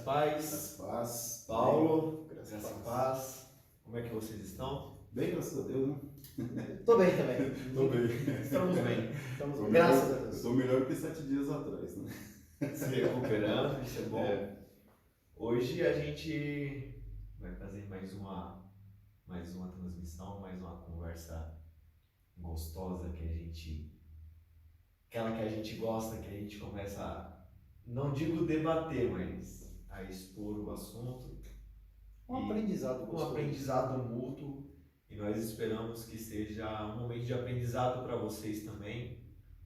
paz. Paz. Paulo, Graça graça e e paz. Como é que vocês estão? Bem, graças a Deus, né? Tô bem também. Tô bem. Estamos bem. Tô Graças melhor, a Deus. eu tô melhor que 7 dias atrás, né? Se recuperando, isso é bom. É. Hoje a gente vai fazer mais uma transmissão, mais uma conversa gostosa aquela que a gente gosta, que a gente começa a, não digo debater, mas a expor o assunto. Um aprendizado Um gostoso. aprendizado mútuo, e nós esperamos que seja um momento de aprendizado para vocês também.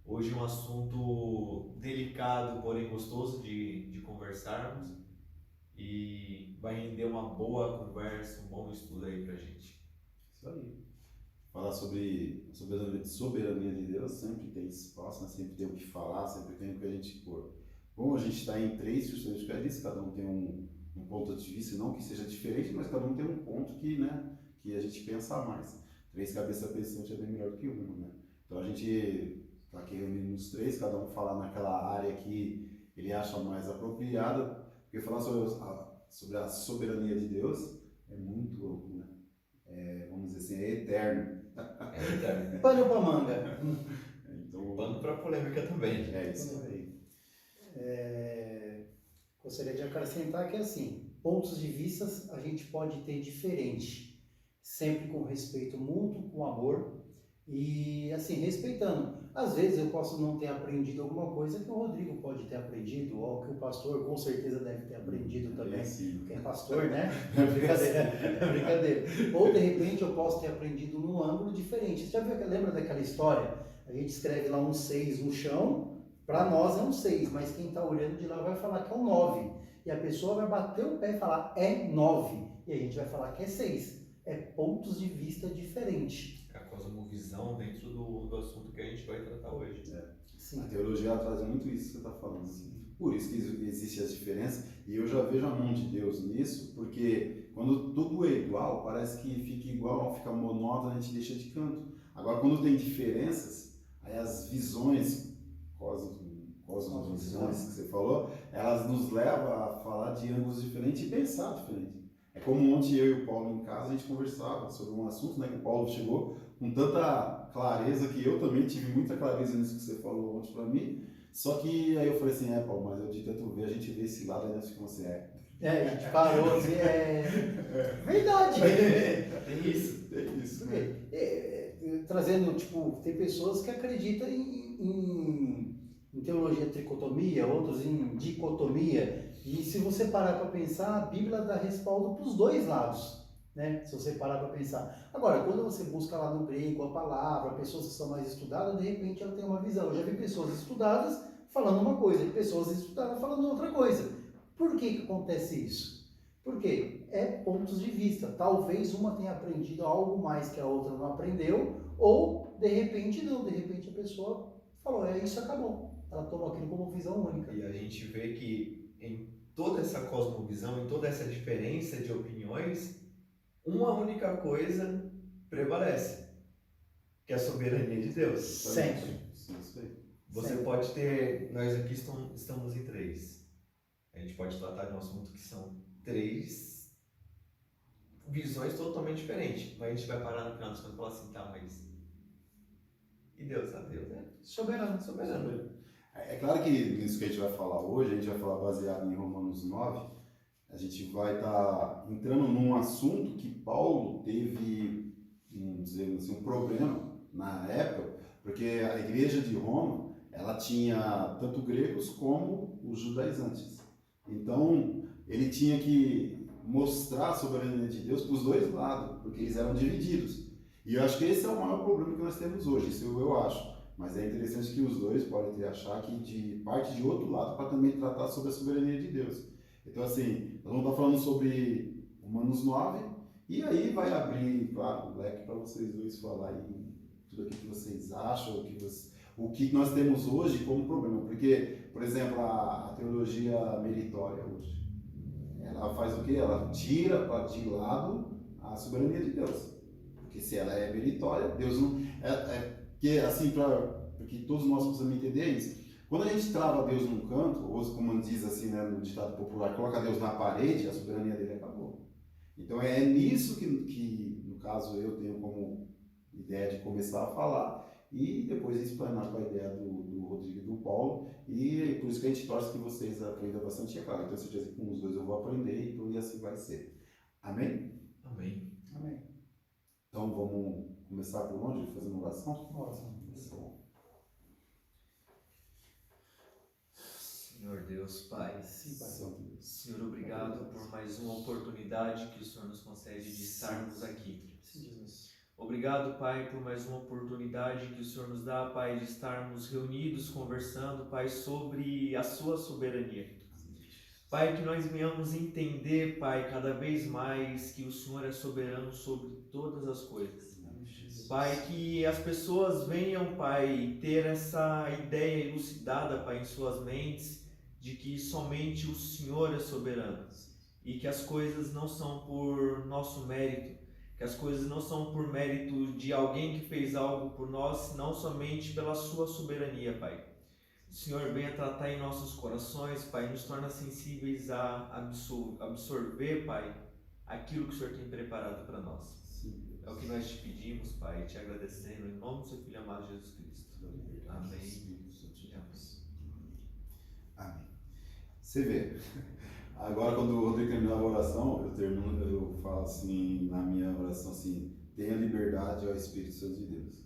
Hoje um assunto delicado, porém gostoso de conversarmos, e vai render uma boa conversa, um bom estudo aí pra gente. Isso aí. Falar sobre soberania de Deus sempre tem espaço, né? Sempre tem o que falar, sempre tem o que a gente pôr. Como a gente está em três, justamente como eu disse, cada um tem um ponto de vista, não que seja diferente, mas cada um tem um ponto que, né, que a gente pensa mais. Três cabeças pensantes é bem melhor do que uma, né? Então a gente está aqui reunindo os três, cada um falar naquela área que ele acha mais apropriada, porque falar sobre a soberania de Deus é muito louco, né? Vamos dizer assim, é eterno. É eterno. Pano pra manga. Então, Pano pra polêmica também. é isso aí. Gostaria de acrescentar que assim, pontos de vista a gente pode ter diferente, sempre com respeito mútuo, com amor e assim, respeitando. Às vezes eu posso não ter aprendido alguma coisa que o Rodrigo pode ter aprendido, ou que o pastor com certeza deve ter aprendido também, Sim. porque é pastor, né? Brincadeira, brincadeira. Ou de repente eu posso ter aprendido num ângulo diferente. Você já viu, lembra daquela história? A gente escreve lá um 6 no chão, para nós é um 6, mas quem está olhando de lá vai falar que é um 9. E a pessoa vai bater o pé e falar é 9. E a gente vai falar que é 6. É pontos de vista diferentes. A cosmovisão dentro do assunto que a gente vai tratar hoje. Sim. A teologia ela traz muito isso que você está falando. Por isso que existem as diferenças, e eu já vejo a mão de Deus nisso, porque quando tudo é igual, parece que fica igual, fica monótono, a gente deixa de canto. Agora, quando tem diferenças, aí as visões, cosmovisões que você falou, elas nos levam a falar de ângulos diferentes e pensar diferente. É como ontem eu e o Paulo em casa, a gente conversava sobre um assunto, né, que o Paulo chegou com tanta clareza, que eu também tive muita clareza nisso que você falou ontem para mim, só que aí eu falei assim, Paulo, mas eu de tanto ver, a gente vê esse lado, aí nós ficamos assim, a gente parou assim, verdade. Tem isso. Tem isso, Porque, né? trazendo, tipo, tem pessoas que acreditam em teologia tricotomia, outros em dicotomia, e se você parar para pensar, a Bíblia dá respaldo para os dois lados, né? Se você parar para pensar. Agora, quando você busca lá no grego a palavra, pessoas que são mais estudadas, de repente ela tem uma visão. Eu já vi pessoas estudadas falando uma coisa e pessoas estudadas falando outra coisa. Por que acontece isso? Porque é pontos de vista. Talvez uma tenha aprendido algo mais que a outra não aprendeu, ou de repente não. De repente a pessoa falou, isso acabou. Ela toma aquilo como visão única. E a gente vê que em toda essa cosmovisão, em toda essa diferença de opiniões, uma única coisa prevalece, que é a soberania de Deus. Sempre. Isso aí. Você Sempre. pode ter, nós aqui estamos em três. A gente pode tratar de um assunto que são três visões totalmente diferentes. Mas a gente vai parar no final dos contos e falar assim, tá, mas... E Deus? A Deus, né? Soberano. Soberano. É claro que isso que a gente vai falar hoje, a gente vai falar baseado em Romanos 9, a gente vai estar entrando num assunto que Paulo teve, dizendo assim, um problema na época, porque a igreja de Roma, ela tinha tanto gregos como os judaizantes. Então, ele tinha que mostrar a soberania de Deus para os dois lados, porque eles eram divididos. E eu acho que esse é o maior problema que nós temos hoje, isso eu acho. Mas é interessante que os dois podem ter achar que de parte de outro lado para também tratar sobre a soberania de Deus. Então, assim, nós vamos estar falando sobre Romanos 9, e aí vai abrir, claro, o leque para vocês dois falarem tudo aquilo que vocês acham, o que nós temos hoje como problema. Porque, por exemplo, a teologia meritória hoje, ela faz o quê? Ela tira de lado a soberania de Deus. Porque se ela é meritória, Deus não... porque, assim, para que todos nós possamos entender isso, Quando a gente trava Deus num canto, ou como diz assim, né, no ditado popular, coloca Deus na parede, a soberania dele acabou. Então é nisso que no caso, eu tenho como ideia de começar a falar e depois explanar com a ideia do Rodrigo e do Paulo, e por isso que a gente torce que vocês aprendam bastante, é claro. Então, se eu dizer que com os dois eu vou aprender, então, e assim vai ser. Amém? Amém. Amém. Então, vamos começar por onde? Fazendo uma oração? Oração. Senhor Deus, Pai, Sim, Pai. Santo Deus. Senhor, obrigado por mais uma oportunidade que o Senhor nos concede de estarmos aqui. Sim, Jesus. Obrigado, Pai, por mais uma oportunidade que o Senhor nos dá, Pai, de estarmos reunidos, conversando, Pai, sobre a Sua soberania. Pai, que nós venhamos entender, Pai, cada vez mais que o Senhor é soberano sobre todas as coisas. Pai, que as pessoas venham, Pai, ter essa ideia elucidada, Pai, em suas mentes, de que somente o Senhor é soberano e que as coisas não são por nosso mérito, que as coisas não são por mérito de alguém que fez algo por nós, não somente pela sua soberania, Pai. Senhor, venha tratar em nossos corações, Pai, nos torna sensíveis a absorver, Pai, aquilo que o Senhor tem preparado para nós. É o que nós te pedimos, Pai, te agradecendo, em nome do seu Filho amado Jesus Cristo. Amém. Amém. Você vê, agora quando o Rodrigo terminar a oração, eu falo assim, na minha oração assim, tenha liberdade ao Espírito Santo de Deus.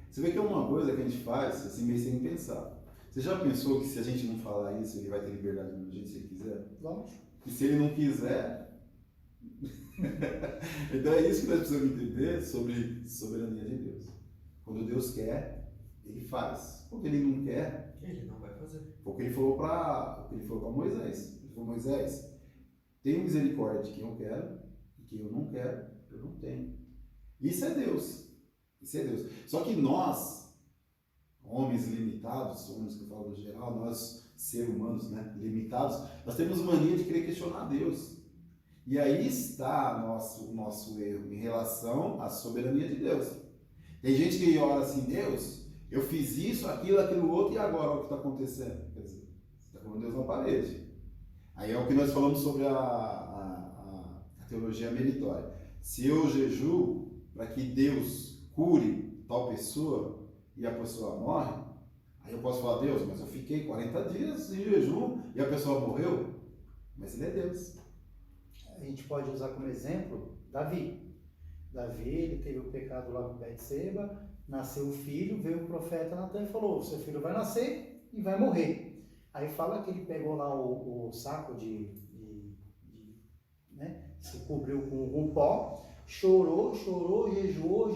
Você vê que é uma coisa que a gente faz assim meio sem pensar. Você já pensou que se a gente não falar isso, ele vai ter liberdade do jeito que ele quiser? Vamos. E se ele não quiser... Então é isso que nós precisamos entender sobre soberania de Deus. Quando Deus quer, ele faz. Quando ele não quer, Ele não vai fazer. foi o que ele falou para Moisés. Ele falou: Moisés, tenha misericórdia de quem eu quero e quem eu não quero, eu não tenho. Isso é Deus. Isso é Deus. Só que nós, homens limitados, homens que eu falo no geral, nós, seres humanos, né, limitados, nós temos mania de querer questionar Deus. E aí está o nosso erro em relação à soberania de Deus. Tem gente que ora assim: Deus, eu fiz isso, aquilo outro, e agora o que está acontecendo? Quer dizer, você está colocando Deus na parede. Aí é o que nós falamos sobre a teologia meritória. Se eu jejuo para que Deus cure tal pessoa e a pessoa morre, aí eu posso falar: Deus, mas eu fiquei 40 dias em jejum e a pessoa morreu. Mas ele é Deus. A gente pode usar como exemplo Davi. Davi, ele teve o pecado lá com Betseba, nasceu o filho, veio o profeta Natan e falou: seu filho vai nascer e vai morrer. Aí fala que ele pegou lá o saco né, se cobriu com pó, chorou, jejuou,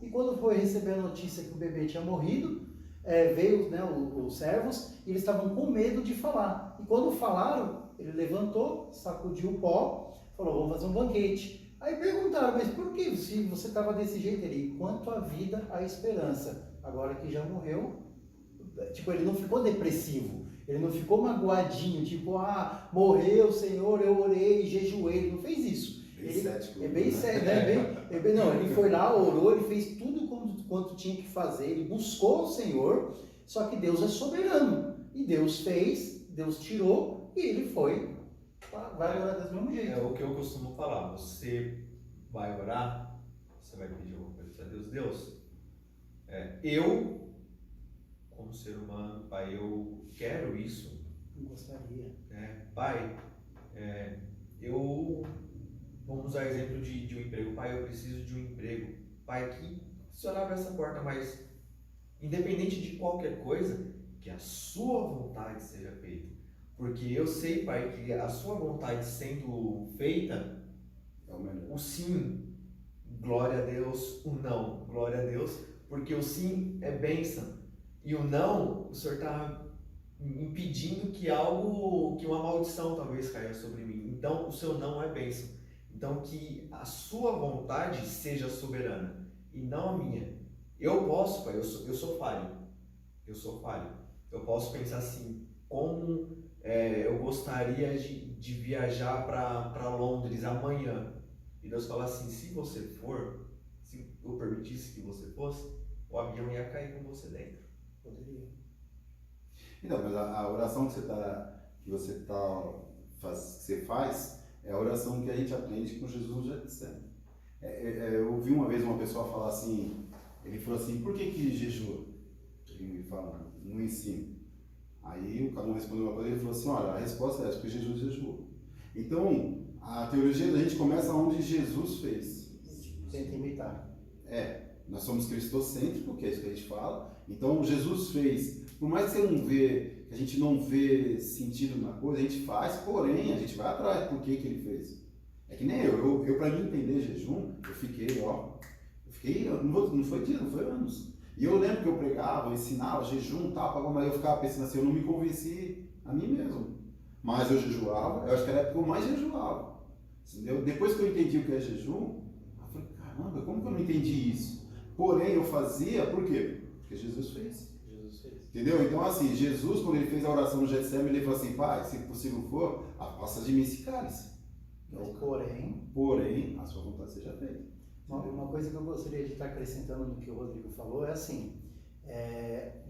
e quando foi receber a notícia que o bebê tinha morrido, veio, né, os servos, e eles estavam com medo de falar. E quando falaram, ele levantou, sacudiu o pó, falou: vamos fazer um banquete. Aí perguntaram: mas por que, se você estava desse jeito? Ele: quanto à vida, a esperança. Agora que já morreu, tipo, ele não ficou depressivo, ele não ficou magoadinho, tipo: morreu, Senhor, eu orei, jejuei. Ele não fez isso. Bem cético. É bem sério, né? Não, ele foi lá, orou, ele fez tudo quanto tinha que fazer, ele buscou o Senhor, só que Deus é soberano. E Deus fez, Deus tirou, e ele foi. Vai orar do mesmo jeito. É o que eu costumo falar: você vai orar, você vai pedir alguma coisa para Deus. Deus, eu, como ser humano, Pai, eu quero isso. Não gostaria. Pai, vamos usar exemplo de um emprego. Pai, eu preciso de um emprego. Pai, que o Senhor abre essa porta, mas independente de qualquer coisa, que a sua vontade seja feita. Porque eu sei, Pai, que a sua vontade sendo feita, É o melhor. o sim, glória a Deus, o não, glória a Deus, porque o sim é bênção, e o não, o Senhor está impedindo que uma maldição talvez caia sobre mim. Então, o seu não é bênção. Então, que a sua vontade seja soberana, e não a minha. Eu posso, Pai, eu sou falho. Eu sou falho. Eu posso pensar assim: como eu gostaria de viajar para Londres amanhã. E Deus fala assim: se você for, se eu permitisse que você fosse, o avião ia cair com você dentro. Poderia. Então, mas a oração que você faz é a oração que a gente aprende com Jesus no Getsemane. Eu ouvi uma vez uma pessoa falar assim, ele falou assim, por que jejua? Ele me fala, no ensino. Aí o cada um respondeu uma coisa e ele falou assim, olha, a resposta é essa, porque Jesus jejuou. Então, a teologia da gente começa onde Jesus fez. Tenta imitar. Nós somos cristocêntricos, que é isso que a gente fala. Então, Jesus fez, por mais que você não vê, que a gente não vê sentido na coisa, a gente faz, porém, a gente vai atrás por que ele fez. É que nem eu para mim entender jejum, eu fiquei, não foi dias, não foi anos. E eu lembro que eu pregava, eu ensinava jejum e tal, mas eu ficava pensando assim, eu não me convenci a mim mesmo. Mas eu jejuava, eu acho que era a época que eu mais jejuava. Entendeu? Depois que eu entendi o que é jejum, eu falei, caramba, como que eu não entendi isso? Porém, eu fazia, por quê? Porque Jesus fez. Entendeu? Então, assim, Jesus, quando ele fez a oração no Getsemane, ele falou assim, pai, se possível for, passa de mim esse cálice. Porém, a sua vontade seja feita. Uma coisa que eu gostaria de estar acrescentando no que o Rodrigo falou é assim,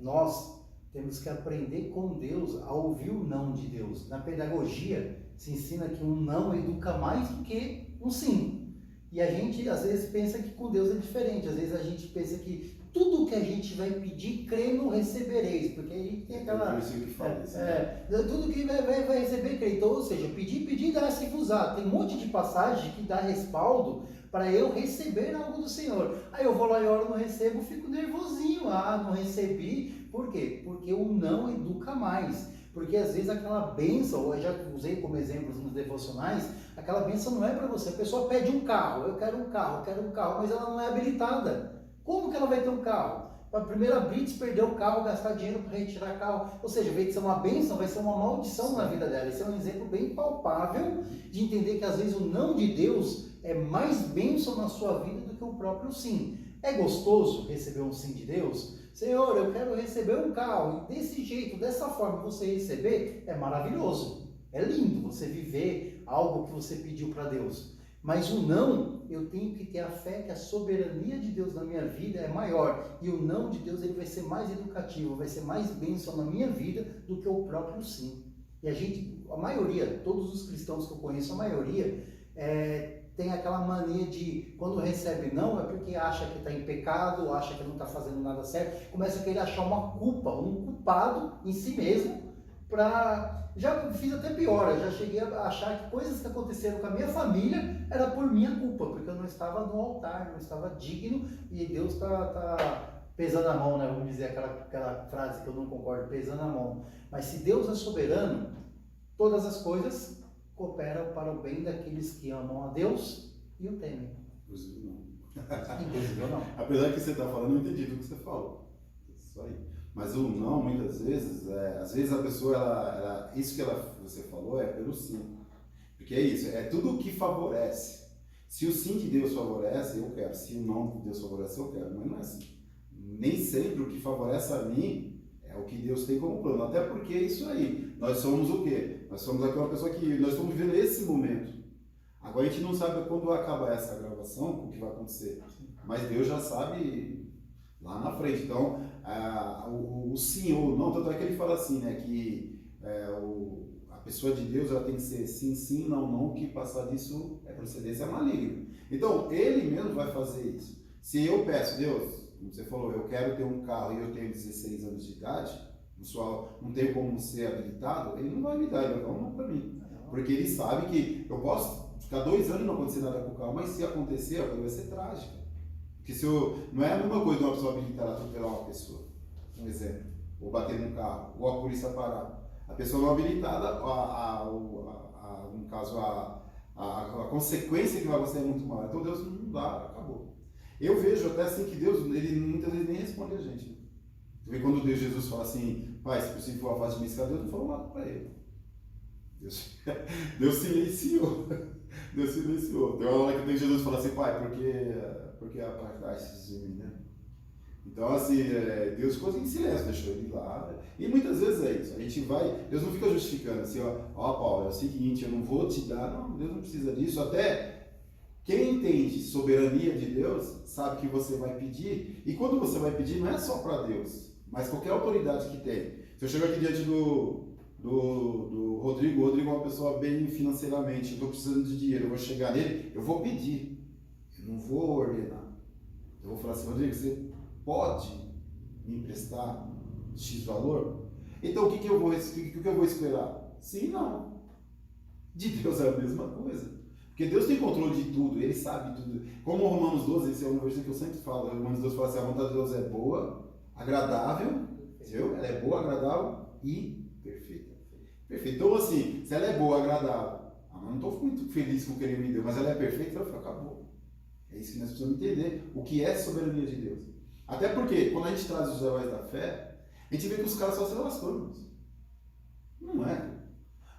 nós temos que aprender com Deus a ouvir o não de Deus. Na pedagogia se ensina que um não educa mais do que um sim. E a gente às vezes pensa que com Deus é diferente, às vezes a gente pensa que tudo que a gente vai pedir, crendo, recebereis, porque a gente tem aquela... tudo que vai receber, crê. Então, ou seja, pedir, dá-se-vos-á. Tem um monte de passagem que dá respaldo para eu receber algo do Senhor. Aí eu vou lá e oro, não recebo, fico nervosinho. Não recebi. Por quê? Porque o não educa mais. Porque às vezes aquela bênção, eu já usei como exemplos nos devocionais, aquela bênção não é para você. A pessoa pede um carro, eu quero um carro, mas ela não é habilitada. Como que ela vai ter um carro? A primeira blitz, perder o carro, gastar dinheiro para retirar carro. Ou seja, ao invés de ser uma bênção, vai ser uma maldição na vida dela. Esse é um exemplo bem palpável de entender que às vezes o não de Deus é mais bênção na sua vida do que o próprio sim. É gostoso receber um sim de Deus? Senhor, eu quero receber um carro. E desse jeito, dessa forma você receber, é maravilhoso. É lindo você viver algo que você pediu para Deus. Mas o não, eu tenho que ter a fé que a soberania de Deus na minha vida é maior. E o não de Deus ele vai ser mais educativo, vai ser mais bênção na minha vida do que o próprio sim. E a maioria, todos os cristãos que eu conheço, a maioria tem aquela mania de, quando recebe não, é porque acha que está em pecado, acha que não está fazendo nada certo, começa a querer achar uma culpa, um culpado em si mesmo, já fiz até pior, eu já cheguei a achar que coisas que aconteceram com a minha família era por minha culpa, porque eu não estava no altar, não estava digno, e Deus está pesando a mão, né? Vamos dizer aquela frase que eu não concordo, pesando a mão. Mas se Deus é soberano, todas as coisas cooperam para o bem daqueles que amam a Deus e o temem. Inclusive não. Inclusive eu não. Apesar que você está falando, eu entendi tudo que você falou. Isso aí. Mas o não, muitas vezes, às vezes a pessoa, isso que você falou é pelo sim. Porque é isso, é tudo o que favorece. Se o sim de Deus favorece, eu quero. Se o não de Deus favorece, eu quero. Mas não é assim. Nem sempre o que favorece a mim é o que Deus tem como plano. Até porque é isso aí. Nós somos o quê? Nós somos aquela pessoa que nós estamos vivendo esse momento. Agora a gente não sabe quando vai acabar essa gravação, o que vai acontecer. Mas Deus já sabe lá na frente. Então, o sim ou não, tanto é que ele fala assim, né, que a pessoa de Deus ela tem que ser sim, sim, não, não, que passar disso é procedência maligna. Então, ele mesmo vai fazer isso. Se eu peço, Deus, como você falou, eu quero ter um carro e eu tenho 16 anos de idade, não tenho como ser habilitado, ele não vai me dar, ele vai dar um não para mim. Porque ele sabe que eu posso ficar 2 anos e não acontecer nada com o carro, mas se acontecer, a coisa vai ser trágica. Porque não é a mesma coisa de uma pessoa habilitada a atropelar uma pessoa, um exemplo, ou bater num carro, ou a polícia parar. A pessoa não habilitada, no caso, a consequência que vai acontecer é muito maior. Então Deus não dá, acabou. Eu vejo até assim que Deus, ele muitas vezes nem responde a gente. Porque quando Jesus fala assim, pai, se possível for afaste de mim esse cara, Deus não falou nada para ele. Deus silenciou. Deus silenciou. Tem uma hora que tem Jesus fala assim, pai, porque apartaste de mim, né? Então, assim, Deus ficou em silêncio, deixou ele lá. E muitas vezes é isso. A gente vai, Deus não fica justificando assim, ó Paulo, é o seguinte, eu não vou te dar. Não, Deus não precisa disso. Até quem entende soberania de Deus sabe que você vai pedir. E quando você vai pedir, não é só para Deus, mas qualquer autoridade que tem. Se eu chego aqui diante do Rodrigo, o Rodrigo é uma pessoa bem financeiramente, eu estou precisando de dinheiro, eu vou chegar nele, eu vou pedir, eu não vou ordenar. Eu vou falar assim, Rodrigo, você pode me emprestar X valor? Então o que eu vou esperar? Sim e não. De Deus é a mesma coisa. Porque Deus tem controle de tudo, Ele sabe tudo. Como Romanos 12, esse é um versículo que eu sempre falo, Romanos 12 fala assim, a vontade de Deus é boa, agradável, entendeu? Ela é boa, agradável e perfeita. Perfeita. Então assim, se ela é boa, agradável, eu não estou muito feliz com o que Ele me deu, mas ela é perfeita, então acabou. É isso que nós precisamos entender, o que é soberania de Deus. Até porque, quando a gente traz os heróis da fé, a gente vê que os caras só se lascam. Não é.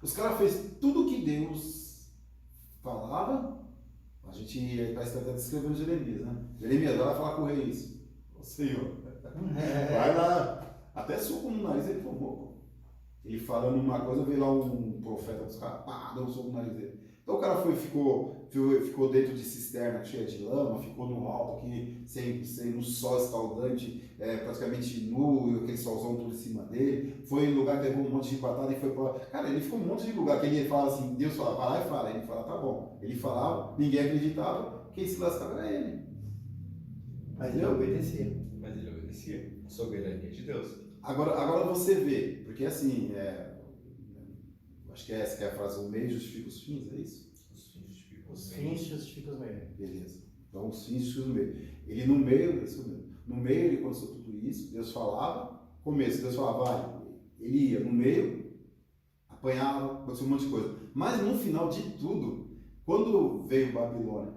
Os caras fez tudo o que Deus falava. A gente parece que está descrevendo Jeremias, né? Jeremias, vai lá falar com o rei isso. Ô Senhor, vai lá. Até soco no nariz ele tomou. Ele falando uma coisa, veio lá um profeta dos caras, pá, deu um soco no nariz dele. Então o cara ficou dentro de cisterna cheia de lama, ficou no alto aqui, no sol escaldante, praticamente nu, aquele solzão tudo em cima dele. Foi em lugar que levou um monte de patada e foi pra... Cara, ele ficou em um monte de lugar que ele falava assim, Deus falava, vai lá e fala. Ele falava, tá bom. Ele falava, ninguém acreditava, quem se lascava era ele. Mas ele obedecia. Mas ele obedecia. Soberania de Deus. Agora você vê, porque assim, acho que essa que é a frase, o meio justifica os fins, é isso? Os fins justificam Os os fins meios. justificam os meios. Beleza. Então os fins justificam os meios. Ele no meio, isso mesmo. No meio ele aconteceu tudo isso, Deus falava, começo, Deus falava, vai, ele ia no meio, apanhava, aconteceu um monte de coisa. Mas no final de tudo, quando veio Babilônia,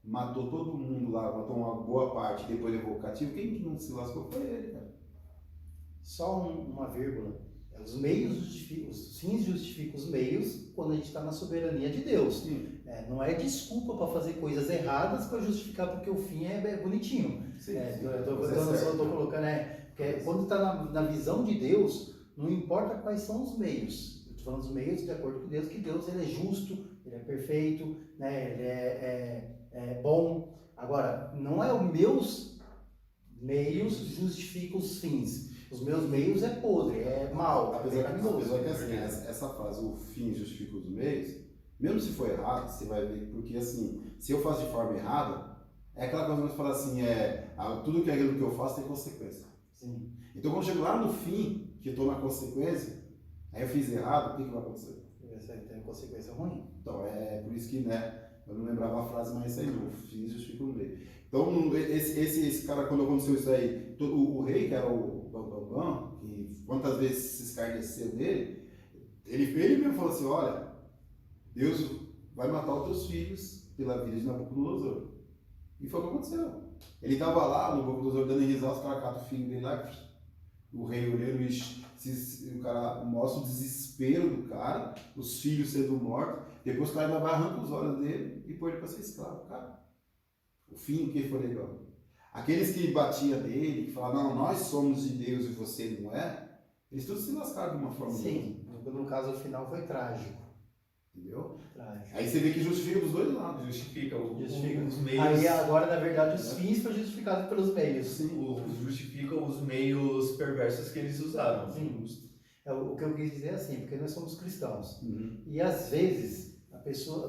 matou todo mundo lá, matou uma boa parte, depois levou o cativo, quem que não se lascou foi ele, cara. Só uma vírgula. Os meios justificam, os fins justificam os meios quando a gente está na soberania de Deus. Não é desculpa para fazer coisas erradas para justificar porque o fim é bonitinho. Sim, Eu estou colocando, porque quando está na visão de Deus, não importa quais são os meios. Eu estou falando dos meios de acordo com Deus, que Deus ele é justo, ele é perfeito, né? Ele é bom. Agora, não é os meus meios justificam os fins. Os meus meios é podre, é mal, Apesar pecaminoso. que assim, essa frase, o fim justifica os meios, mesmo se for errado, você vai ver, porque assim, se eu faço de forma errada, é aquela coisa que eu falo assim, tudo que é aquilo que eu faço tem consequência. Sim. Então quando eu chego lá no fim, que eu estou na consequência, aí eu fiz errado, o que vai acontecer? Essa aí tem consequência ruim. Então é por isso que, eu não lembrava a frase, mas isso aí, o fim justifica os meios. Então esse cara, quando aconteceu isso aí, o rei, que era o Bambam, que quantas vezes se escarneceu dele, ele mesmo falou assim, olha, Deus vai matar os teus filhos pela vida de Nabucodonosor. E foi o que aconteceu. Ele estava lá, no Nabucodonosor, dando risada, os caras catam o filho dele lá, o rei olhando, o cara mostra o desespero do cara, os filhos sendo mortos, depois o cara ainda vai arranca os olhos dele e põe ele para ser escravo, cara. O fim, o que foi legal? Aqueles que batiam nele, que falavam, não, nós somos de Deus e você não é, eles todos se lascaram de uma forma. Sim, no caso o final foi trágico. Entendeu? Trágico. Aí você vê que justifica dos dois lados. Justifica Justifica. os meios. Aí agora, na verdade, os fins foram justificados pelos meios. Justifica os meios perversos que eles usaram. Sim. O que eu quis dizer é assim, porque nós somos cristãos. Uhum. E às vezes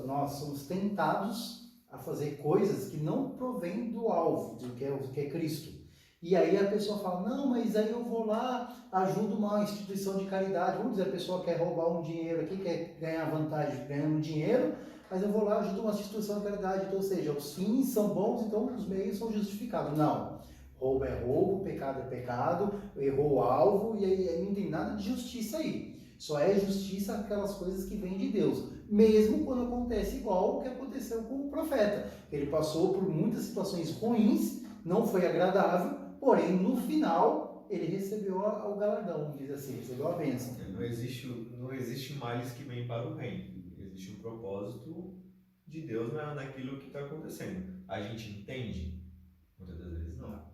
nós somos tentados a fazer coisas que não provêm do alvo, que é Cristo. E aí a pessoa fala, não, mas aí eu vou lá, ajudo uma instituição de caridade. Vamos dizer, a pessoa quer roubar um dinheiro aqui, quer ganhar vantagem ganhando dinheiro, mas eu vou lá, ajudo uma instituição de caridade. Então, ou seja, os fins são bons, então os meios são justificados. Não. Roubo é roubo, pecado é pecado, errou o alvo, e aí não tem nada de justiça aí. Só é justiça aquelas coisas que vêm de Deus. Mesmo quando acontece igual o que aconteceu com o profeta. Ele passou por muitas situações ruins, não foi agradável, porém no final ele recebeu o galardão, vamos dizer assim, recebeu a bênção. Não existe males que vêm para o reino. Existe um propósito de Deus naquilo que está acontecendo. A gente entende? Muitas das vezes não.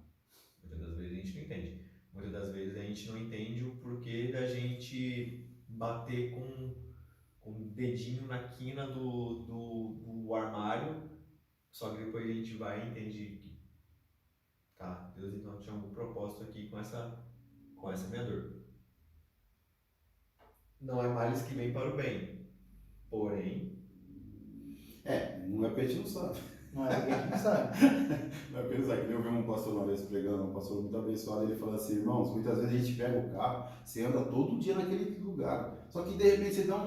Muitas das vezes a gente não entende. Muitas das vezes a gente não entende o porquê da gente bater com o dedinho na quina do armário, só que depois a gente vai e entende que tá, Deus então tinha algum propósito aqui com essa minha dor. não é males que vêm para o bem. Porém, Não é porque a gente não sabe. Não é porque a gente sabe. Não é porque não sabe. Que nem eu vi um pastor uma vez pregando, um pastor muito abençoado, ele falou assim, irmãos, muitas vezes a gente pega o carro, você anda todo dia naquele lugar, só que de repente você dá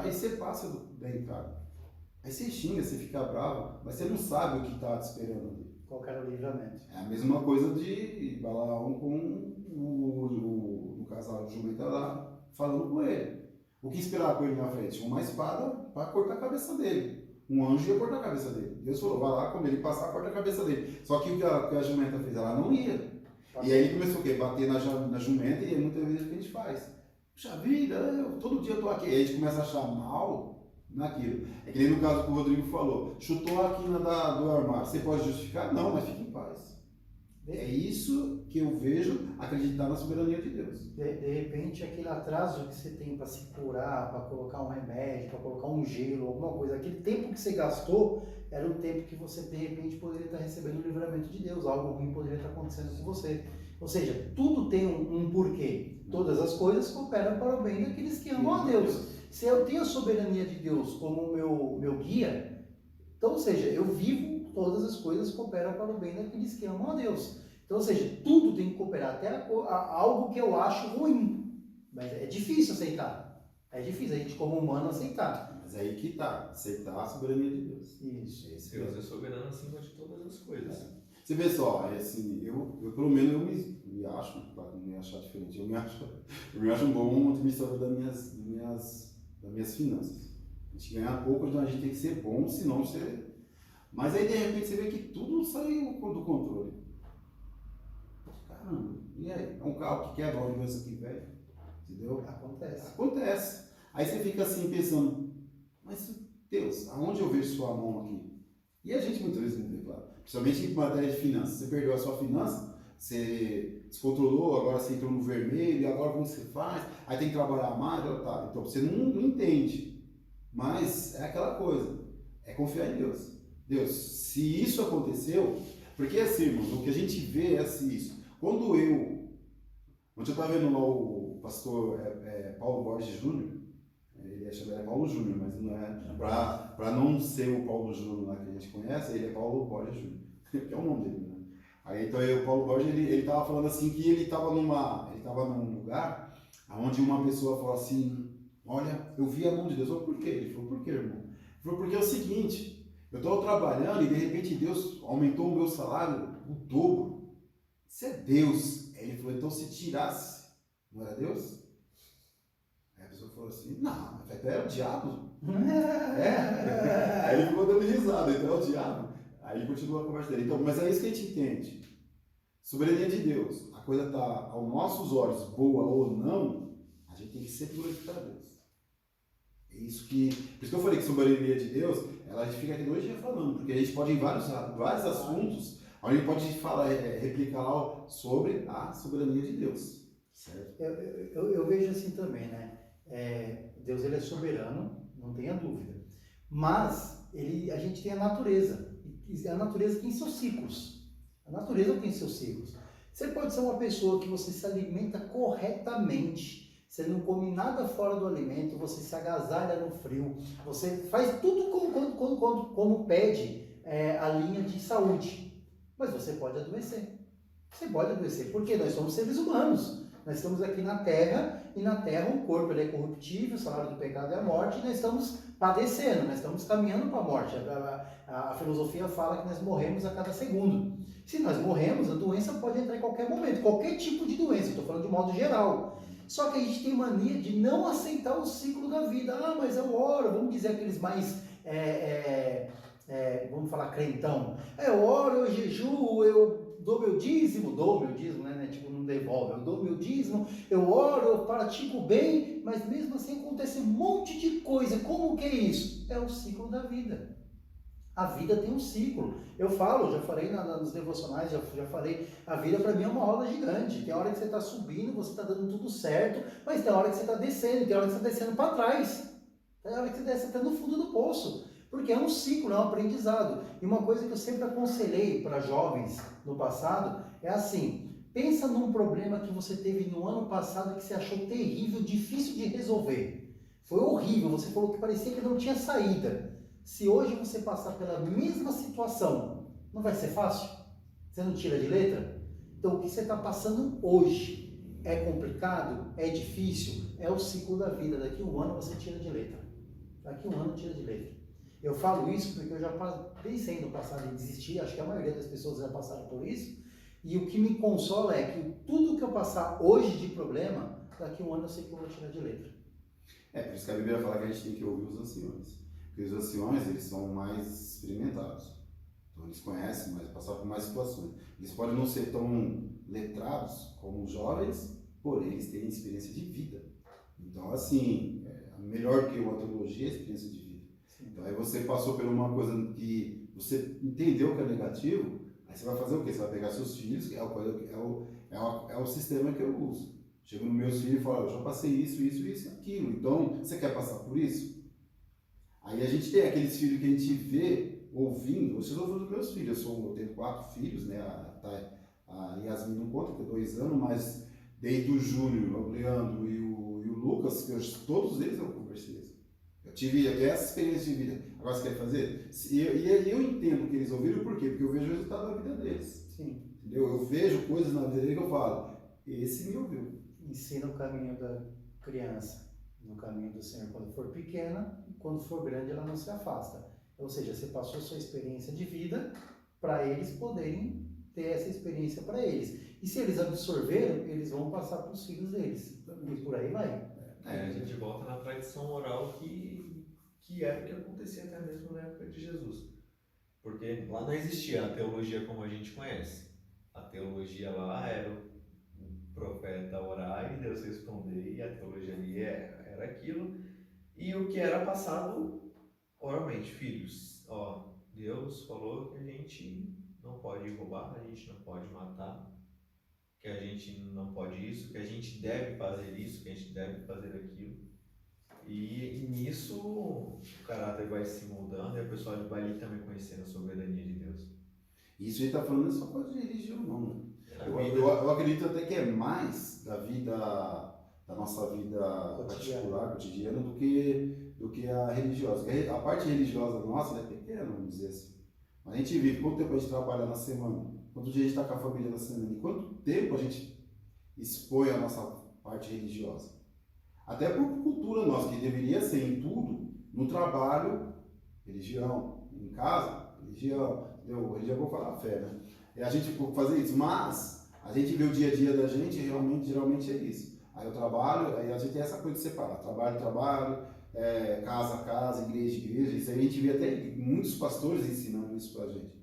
aí você passa bem, cara. Aí você xinga, você fica bravo, mas você não sabe o que está te esperando ali. Qual que era o livramento? É a mesma coisa de Balaão com no casal de jumenta lá, falando com ele. O que esperava com ele na frente? Uma espada para cortar a cabeça dele. Um anjo ia cortar a cabeça dele. Deus falou, vai lá, quando ele passar, corta a cabeça dele. Só que o que a jumenta fez? Ela não ia. E aí ele começou o quê? Bater na jumenta, e é muitas vezes o que a gente faz. Puxa vida, todo dia eu tô aqui. Aí a gente começa a achar mal naquilo. É que nem no caso que o Rodrigo falou, chutou a quina do armário. Você pode justificar? Não, mas fique em paz. É isso que eu vejo acreditar na soberania de Deus. De repente, aquele atraso que você tem para se curar, para colocar um remédio, para colocar um gelo, alguma coisa, aquele tempo que você gastou era o tempo que você, de repente, poderia estar recebendo o livramento de Deus, algo ruim poderia estar acontecendo com você. Ou seja, tudo tem um porquê. Todas as coisas cooperam para o bem daqueles que amam a Deus. Se eu tenho a soberania de Deus como meu guia, então, ou seja, eu vivo, todas as coisas cooperam para o bem daqueles que amam a Deus. Então, ou seja, tudo tem que cooperar, até algo que eu acho ruim. Mas é difícil aceitar. É difícil a gente, como humano, aceitar. Mas aí que tá, aceitar a soberania de Deus. Isso. Deus é soberano acima de todas as coisas. Você vê só, assim, eu pelo menos eu me acho, para não me achar diferente, eu me acho um bom administrador das minhas finanças. A gente ganha pouco, então a gente tem que ser bom, senão você... Mas aí de repente você vê que tudo saiu do controle. Caramba, e aí? É um carro que quebra, uma doença que velho, entendeu? Acontece. Aí você fica assim pensando, mas Deus, aonde eu vejo sua mão aqui? E a gente muitas vezes não vê, claro. Principalmente em matéria de finanças. Você perdeu a sua finança, você descontrolou, agora você entrou no vermelho, e agora como você faz? Aí tem que trabalhar mais, tá. Então você não entende. Mas é aquela coisa, é confiar em Deus. Deus, se isso aconteceu, porque assim, irmãos, o que a gente vê é assim, isso. Ontem eu estava vendo lá o pastor Paulo Borges Júnior, ele é chamado Paulo Júnior, mas não é, para não ser o Paulo Júnior lá que a gente conhece, ele é Paulo Borges Júnior, que é o nome dele, né? Aí então o Paulo Borges, ele estava falando assim que ele estava num lugar onde uma pessoa falou assim, olha, eu vi a mão de Deus. Eu falei, por quê? Ele falou, por quê, irmão? Ele falou, porque é o seguinte, eu estou trabalhando e de repente Deus aumentou o meu salário o dobro. Isso é Deus. Aí ele falou, então se tirasse, não era Deus? Aí a pessoa falou assim, não, mas era o diabo. Aí ele ficou dando risada, então é o diabo. Aí continua a conversa dele. Então, mas é isso que a gente entende. Soberania de Deus, a coisa está aos nossos olhos, boa ou não, a gente tem que sempre glorificar a Deus. É isso que... Por isso que eu falei que soberania de Deus, a gente fica aqui 2 dias falando, porque a gente pode ir em vários assuntos, onde a gente pode falar, replicar lá sobre a soberania de Deus. Certo? Eu vejo assim também, né? Deus ele é soberano, não tenha dúvida. Mas a gente tem a natureza. E a natureza tem seus ciclos. A natureza tem seus ciclos. Você pode ser uma pessoa que você se alimenta corretamente, você não come nada fora do alimento, você se agasalha no frio, você faz tudo como pede a linha de saúde. Mas você pode adoecer. Você pode adoecer, porque nós somos seres humanos. Nós estamos aqui na Terra, e na Terra o corpo ele é corruptível, o salário do pecado é a morte, e nós estamos padecendo, nós estamos caminhando para a morte. A filosofia fala que nós morremos a cada segundo. Se nós morremos, a doença pode entrar em qualquer momento, qualquer tipo de doença, estou falando de modo geral. Só que a gente tem mania de não aceitar o ciclo da vida. Ah, mas eu oro, vamos dizer aqueles mais... vamos falar crentão. Eu oro, eu jejuo, eu dou meu dízimo, né? Tipo, não devolve, eu dou meu dízimo, eu oro, eu pratico bem, mas mesmo assim acontece um monte de coisa. Como que é isso? É o ciclo da vida. A vida tem um ciclo. Eu já falei nos devocionais, já falei, a vida para mim é uma roda gigante. Tem hora que você está subindo, você está dando tudo certo, mas tem hora que você está descendo, tem hora que você está descendo para trás, tem hora que você está no fundo do poço. Porque é um ciclo, é um aprendizado. E uma coisa que eu sempre aconselhei para jovens no passado é assim, Pensa num problema que você teve no ano passado que você achou terrível, difícil de resolver. Foi horrível, você falou que parecia que não tinha saída. Se hoje você passar pela mesma situação, não vai ser fácil? Você não tira de letra? Então, o que você está passando hoje é complicado? É difícil? É o ciclo da vida. Daqui a um ano você tira de letra. Daqui a um ano tira de letra. Eu falo isso porque eu já pensei no passado em desistir, acho que a maioria das pessoas já passaram por isso, e o que me consola é que tudo que eu passar hoje de problema, daqui a um ano eu sei que eu vou tirar de letra. Por isso que a Bíblia fala que a gente tem que ouvir os anciões. Porque os anciões, eles são mais experimentados. Então eles conhecem mais, passaram por mais situações. Eles podem não ser tão letrados como os jovens, porém eles têm experiência de vida. Então, assim, melhor que uma teologia é a experiência de vida. Sim. Então aí você passou por uma coisa que você entendeu que é negativo, aí você vai fazer o quê? Você vai pegar seus filhos, que é o sistema que eu uso. Chego nos meus filhos e falo, eu já passei isso e aquilo, então você quer passar por isso? Aí a gente tem aqueles filhos que a gente vê ouvindo, eu estou falando dos meus filhos, eu tenho 4 filhos, né? A Yasmin não conta, tem 2 anos, mas desde o Júnior, o Leandro e o Lucas, todos eles eu conversei. Eu tive até essa experiência de vida. Agora você quer fazer? E eu entendo que eles ouviram, por quê? Porque eu vejo o resultado da vida deles. Sim. Entendeu? Eu vejo coisas na vida dele que eu falo, esse me ouviu. Ensina o caminho da criança, no caminho do Senhor quando for pequena, e quando for grande ela não se afasta. Ou seja, você passou sua experiência de vida para eles poderem ter essa experiência para eles. E se eles absorveram, eles vão passar para os filhos deles. E por aí vai. A gente volta na tradição oral que era o que acontecia até mesmo na época de Jesus. Porque lá não existia a teologia como a gente conhece. A teologia lá era o profeta orar e Deus responder, e a teologia ali era aquilo. E o que era passado oralmente, filhos, Deus falou que a gente não pode roubar, a gente não pode matar, que a gente não pode isso, que a gente deve fazer isso, que a gente deve fazer aquilo. E nisso o caráter vai se moldando e a pessoa vai ali também conhecendo a soberania de Deus. Isso ele está falando não é só coisa de religião, não. Eu acredito até que é mais da nossa vida particular, cotidiana, do que a religiosa. A parte religiosa nossa é pequena, vamos dizer assim. Mas a gente vive, quanto tempo a gente trabalha na semana? Quanto dia a gente está com a família na semana? E quanto tempo a gente expõe a nossa parte religiosa? Até por cultura nossa, que deveria ser em tudo, no trabalho, religião, em casa, religião, religião vou falar fé, né? É a gente fazer isso, mas a gente vê o dia a dia da gente e geralmente é isso. Aí eu trabalho, aí a gente tem essa coisa de separar, trabalho, casa, igreja, isso aí a gente vê até muitos pastores ensinando isso pra gente.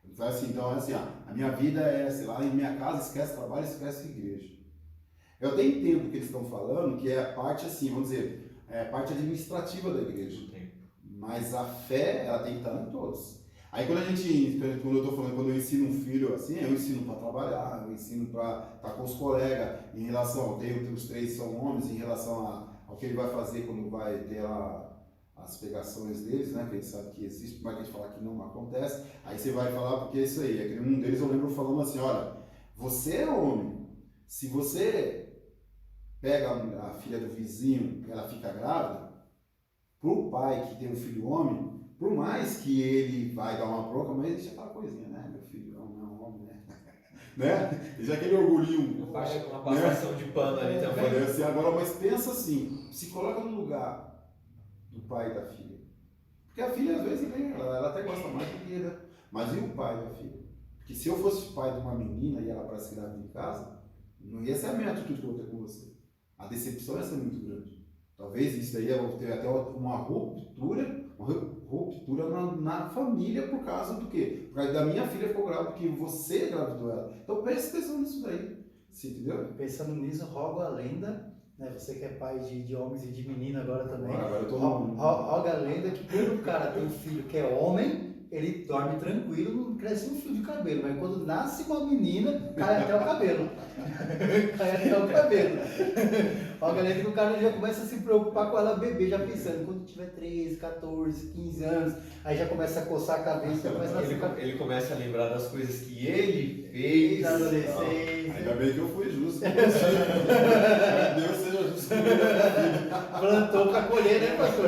Então é assim, a minha vida sei lá, em minha casa esquece trabalho, esquece igreja. Eu até entendo o que eles estão falando, que é a parte assim, vamos dizer, a parte administrativa da igreja. Mas a fé, ela tem que estar em todos. Aí quando eu ensino um filho assim, eu ensino para trabalhar, eu ensino para estar com os colegas, em relação, os 3 são homens, em relação ao que ele vai fazer quando vai ter as pegações deles, né, que ele sabe que existe, mas a gente fala que não acontece, aí você vai falar porque é isso aí, um deles eu lembro falando assim, olha, você é homem, se você pega a filha do vizinho e ela fica grávida, pro pai que tem um filho homem, por mais que ele vai dar uma bronca, mas deixa aquela coisinha, né? Meu filho não é um homem, né? Deixa aquele orgulhinho. Uma passação de pano ali também. Assim, agora, mas pensa assim, se coloca no lugar do pai e da filha. Porque a filha, às vezes, ela até gosta mais do que ele, mas e o pai da filha? Porque se eu fosse pai de uma menina e ela parece grávida em casa, não ia ser a minha atitude que eu vou ter com você. A decepção ia ser muito grande. Talvez isso daí eu tenha até uma ruptura na família por causa do quê? Por causa da minha filha ficou grávida, porque você engravidou ela. Então preste atenção nisso daí. Você entendeu? Pensando nisso, rogo a lenda, né? Você que é pai de homens e de menina agora também. Agora eu tô roga a lenda que quando o cara tem um filho que é homem, ele dorme tranquilo, não cresce um fio de cabelo. Mas quando nasce uma menina, cai até o cabelo. Cai até o cabelo. Ó, galera, que o cara já começa a se preocupar com ela bebê, já pensando, quando tiver 13, 14, 15 anos, aí já começa a coçar a cabeça, já começa a ficar... Ele começa a lembrar das coisas que ele fez Na adolescência. Ainda bem que eu fui justo. Deus seja justo. Plantou pra colher, né, pastor?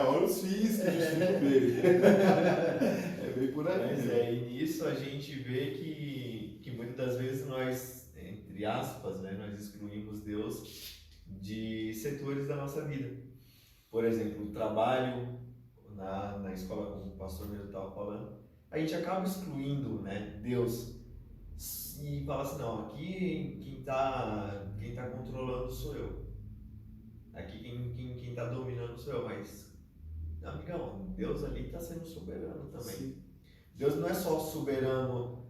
Olha os fins que justificam ele. É bem por aí. Mas e nisso a gente vê que muitas das vezes nós, entre aspas, né, nós excluímos Deus de setores da nossa vida. Por exemplo, o trabalho na escola, como o pastor mesmo estava falando, a gente acaba excluindo, né, Deus e fala assim, não, aqui quem tá controlando sou eu. Aqui quem está dominando sou eu, mas, amigão, Deus ali está sendo soberano também. Sim. Deus não é só soberano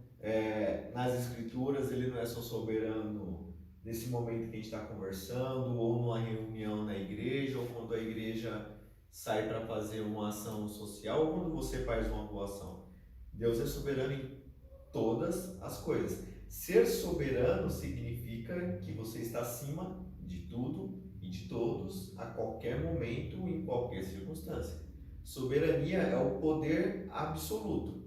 nas escrituras, ele não é só soberano nesse momento que a gente está conversando, ou numa reunião na igreja, ou quando a igreja sai para fazer uma ação social, ou quando você faz uma boa ação. Deus é soberano em todas as coisas. Ser soberano significa que você está acima de tudo e de todos, a qualquer momento, em qualquer circunstância. Soberania é o poder absoluto.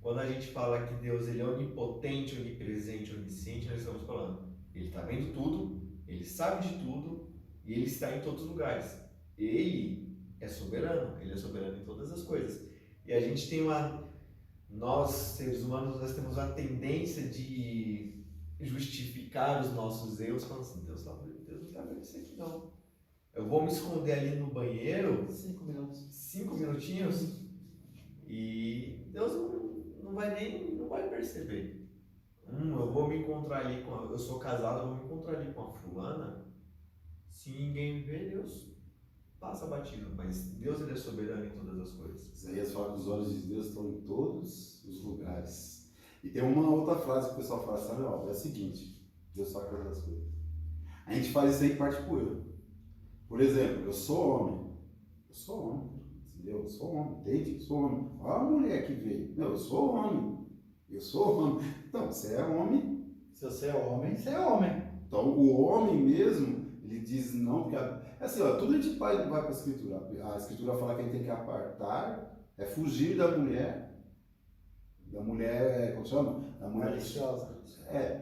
Quando a gente fala que Deus ele é onipotente, onipresente, onisciente, nós estamos falando, ele está vendo tudo, ele sabe de tudo e ele está em todos os lugares. Ele é soberano em todas as coisas. E a gente tem nós, seres humanos, nós temos a tendência de justificar os nossos erros falando assim, Deus não está vendo isso aqui não. Eu vou me esconder ali no banheiro 5 minutinhos e Deus não vai perceber. Eu vou me encontrar ali eu sou casado, eu vou me encontrar ali com a fulana. Se ninguém vê, Deus passa batido, mas Deus ele é soberano em todas as coisas. Isaías fala que os olhos de Deus estão em todos os lugares. E tem uma outra frase que o pessoal fala, sabe, é a seguinte, Deus sabe todas as coisas. A gente faz isso aí parte por eu. Por exemplo, eu sou homem, entendeu? Eu sou homem, entende? Eu sou homem. Olha a mulher que veio. Não, eu sou homem. Então, você é homem. Se você é homem, você é homem. Então, o homem mesmo, ele diz não, porque assim, ó, tudo a gente vai para a escritura. A escritura fala que a gente tem que apartar, fugir da mulher, como chama? Da mulher maliciosa.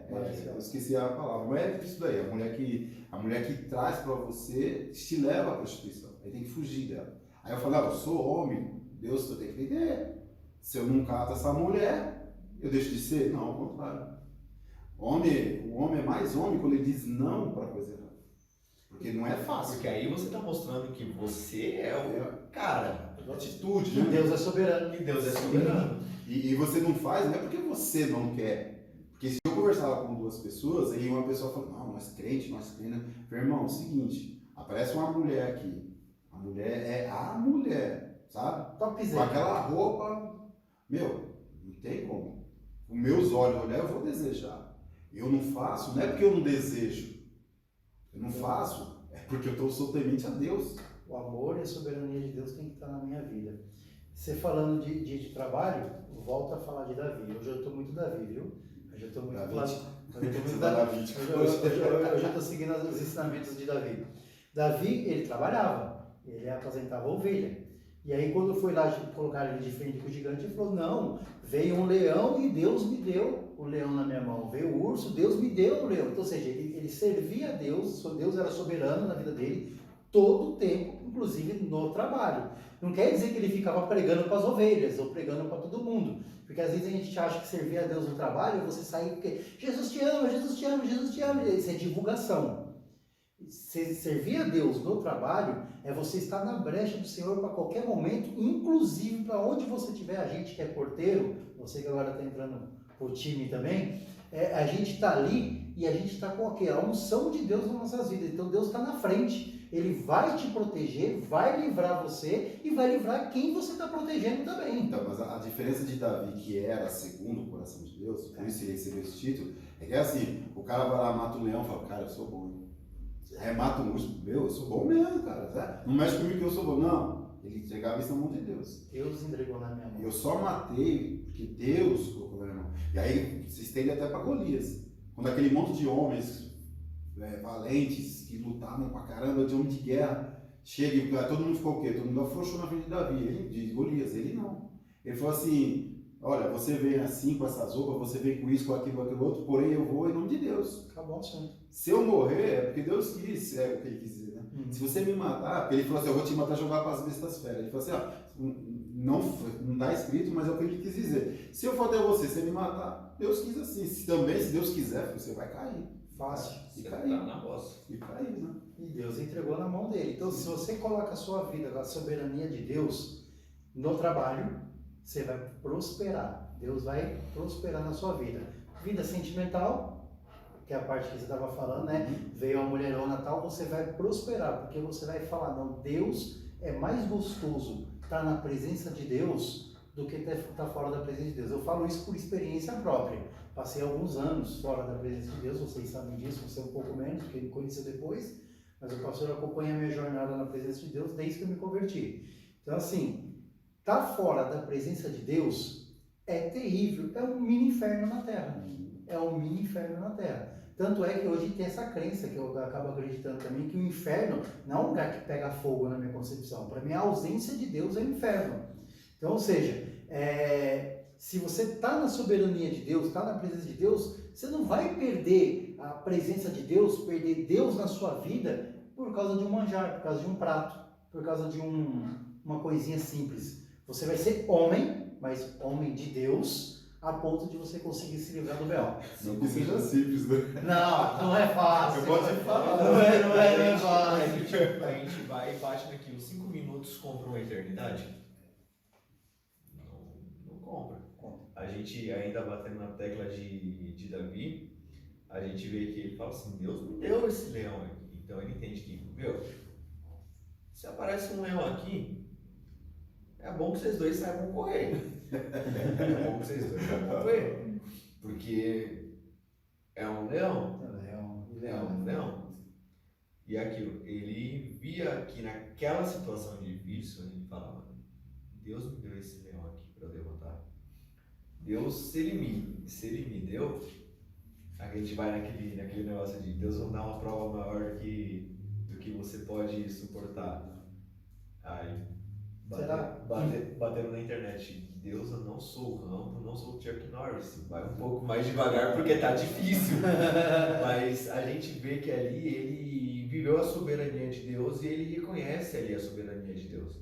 Eu esqueci a palavra, mas é isso daí, a mulher que traz para você, te leva à prostituição, aí tem que fugir dela. Aí eu falei, eu sou homem, Deus tem que entender, se eu não cato essa mulher, eu deixo de ser? Não, ao contrário. O homem é mais homem quando ele diz não para coisa errada. Porque não é fácil. Porque aí você está mostrando que você é o cara. Atitude, né? Deus é soberano. E Deus é soberano. E você não faz, não é porque você não quer. Porque se eu conversava com duas pessoas, aí uma pessoa fala, não, nós crentes. Meu irmão, é o seguinte, aparece uma mulher aqui. A mulher é a mulher, sabe? Topzera. Com aquela roupa, não tem como. Os meus olhos olhar, eu vou desejar. Eu não faço, não é porque eu não desejo. Eu não faço, é porque eu sou temente a Deus. O amor e a soberania de Deus tem que estar na minha vida. Você falando de trabalho, volta a falar de Davi. Hoje eu estou muito Davi, viu? Hoje eu estou muito Davi. Hoje eu estou seguindo os ensinamentos de Davi. Davi, ele trabalhava, ele aposentava a ovelha. E aí quando foi lá colocar ele de frente com o gigante, ele falou, não, veio um leão e Deus me deu o leão na minha mão. Veio o urso, Deus me deu o leão. Então, ou seja, ele servia a Deus, Deus era soberano na vida dele, todo o tempo, inclusive no trabalho. Não quer dizer que ele ficava pregando para as ovelhas, ou pregando para todo mundo. Porque às vezes a gente acha que servir a Deus no trabalho, você sair porque Jesus te ama, Jesus te ama, Jesus te ama. Isso é divulgação. Servir a Deus no trabalho é você estar na brecha do Senhor para qualquer momento, inclusive para onde você estiver. A gente que é porteiro, você que agora está entrando por time também, a gente está ali e a gente está com a unção de Deus nas nossas vidas. Então Deus está na frente, Ele vai te proteger, vai livrar você e vai livrar quem você está protegendo também. Então, mas a diferença de Davi, que era segundo o coração de Deus, por isso ele recebeu esse título, é que é assim, o cara vai lá, mata um leão e fala, cara, eu sou bom. Mata um urso, eu sou bom mesmo, cara. Sabe? Não mexe comigo que eu sou bom. Não, ele entregava isso na mão de Deus. Deus entregou na minha mão. Eu só matei porque Deus colocou na minha mão. E aí se estende até para Golias. Quando aquele monte de homens valentes que lutavam pra caramba, de homem de guerra, chega e todo mundo ficou o quê? Todo mundo afrouxou na frente de Davi, de Golias. Ele não. Ele falou assim: olha, você vem assim com essas roupas, você vem com isso, com aquilo, com aquilo outro, porém eu vou em nome de Deus. Acabou o assunto. Se eu morrer, é porque Deus quis, é o que ele quis dizer, né? Se você me matar, porque ele falou assim: eu vou te matar e jogar para as bestas feras. Ele falou assim: ó, não dá escrito, mas é o que ele quis dizer. Se eu for até você me matar, Deus quis assim. Se Deus quiser, você vai cair. Fácil. E Você cair. tá na bosta. E cair, né? E Deus entregou na mão dele. Então, se você coloca a sua vida na soberania de Deus, no trabalho, você vai prosperar. Deus vai prosperar na sua vida. Vida sentimental, que é a parte que você estava falando, né? Veio a mulherona tal, você vai prosperar, porque você vai falar: não, Deus é mais gostoso estar na presença de Deus do que estar fora da presença de Deus. Eu falo isso por experiência própria. Passei alguns anos fora da presença de Deus, vocês sabem disso, você um pouco menos, porque me conheceu depois, mas o pastor acompanha a minha jornada na presença de Deus desde que eu me converti. Então, assim, estar fora da presença de Deus é terrível, é um mini inferno na Terra. É um mini inferno na Terra. Tanto é que hoje tem essa crença, que eu acabo acreditando também, que o inferno não é um lugar que pega fogo na minha concepção. Para mim, a ausência de Deus é o inferno. Então, ou seja, se você está na soberania de Deus, está na presença de Deus, você não vai perder a presença de Deus, perder Deus na sua vida por causa de um manjar, por causa de um prato, por causa de uma coisinha simples. Você vai ser homem, mas homem de Deus, a ponto de você conseguir se livrar do B.O. Não que seja simples, né? Não é fácil. Eu posso te falar. Não é fácil. A gente vai e bate naquilo. 5 minutos compra uma eternidade? Não compra. A gente ainda batendo na tecla de Davi, a gente vê que ele fala assim: Deus me deu esse leão aqui. Então ele entende que, se aparece um leão aqui, é bom que vocês dois saibam correr. É bom que vocês dois saibam correr. Porque é um leão. É um leão. E aquilo, ele via que naquela situação difícil, ele falava: Deus me deu esse leão aqui para eu derrotar. Deus, se ele me deu, a gente vai naquele negócio de Deus não dá uma prova maior do que você pode suportar. Aí, batendo na internet: Deus, eu não sou o Rambo, não sou o Chuck Norris. Vai um pouco mais devagar porque tá difícil. Mas a gente vê que ali ele viveu a soberania de Deus e ele reconhece ali a soberania de Deus.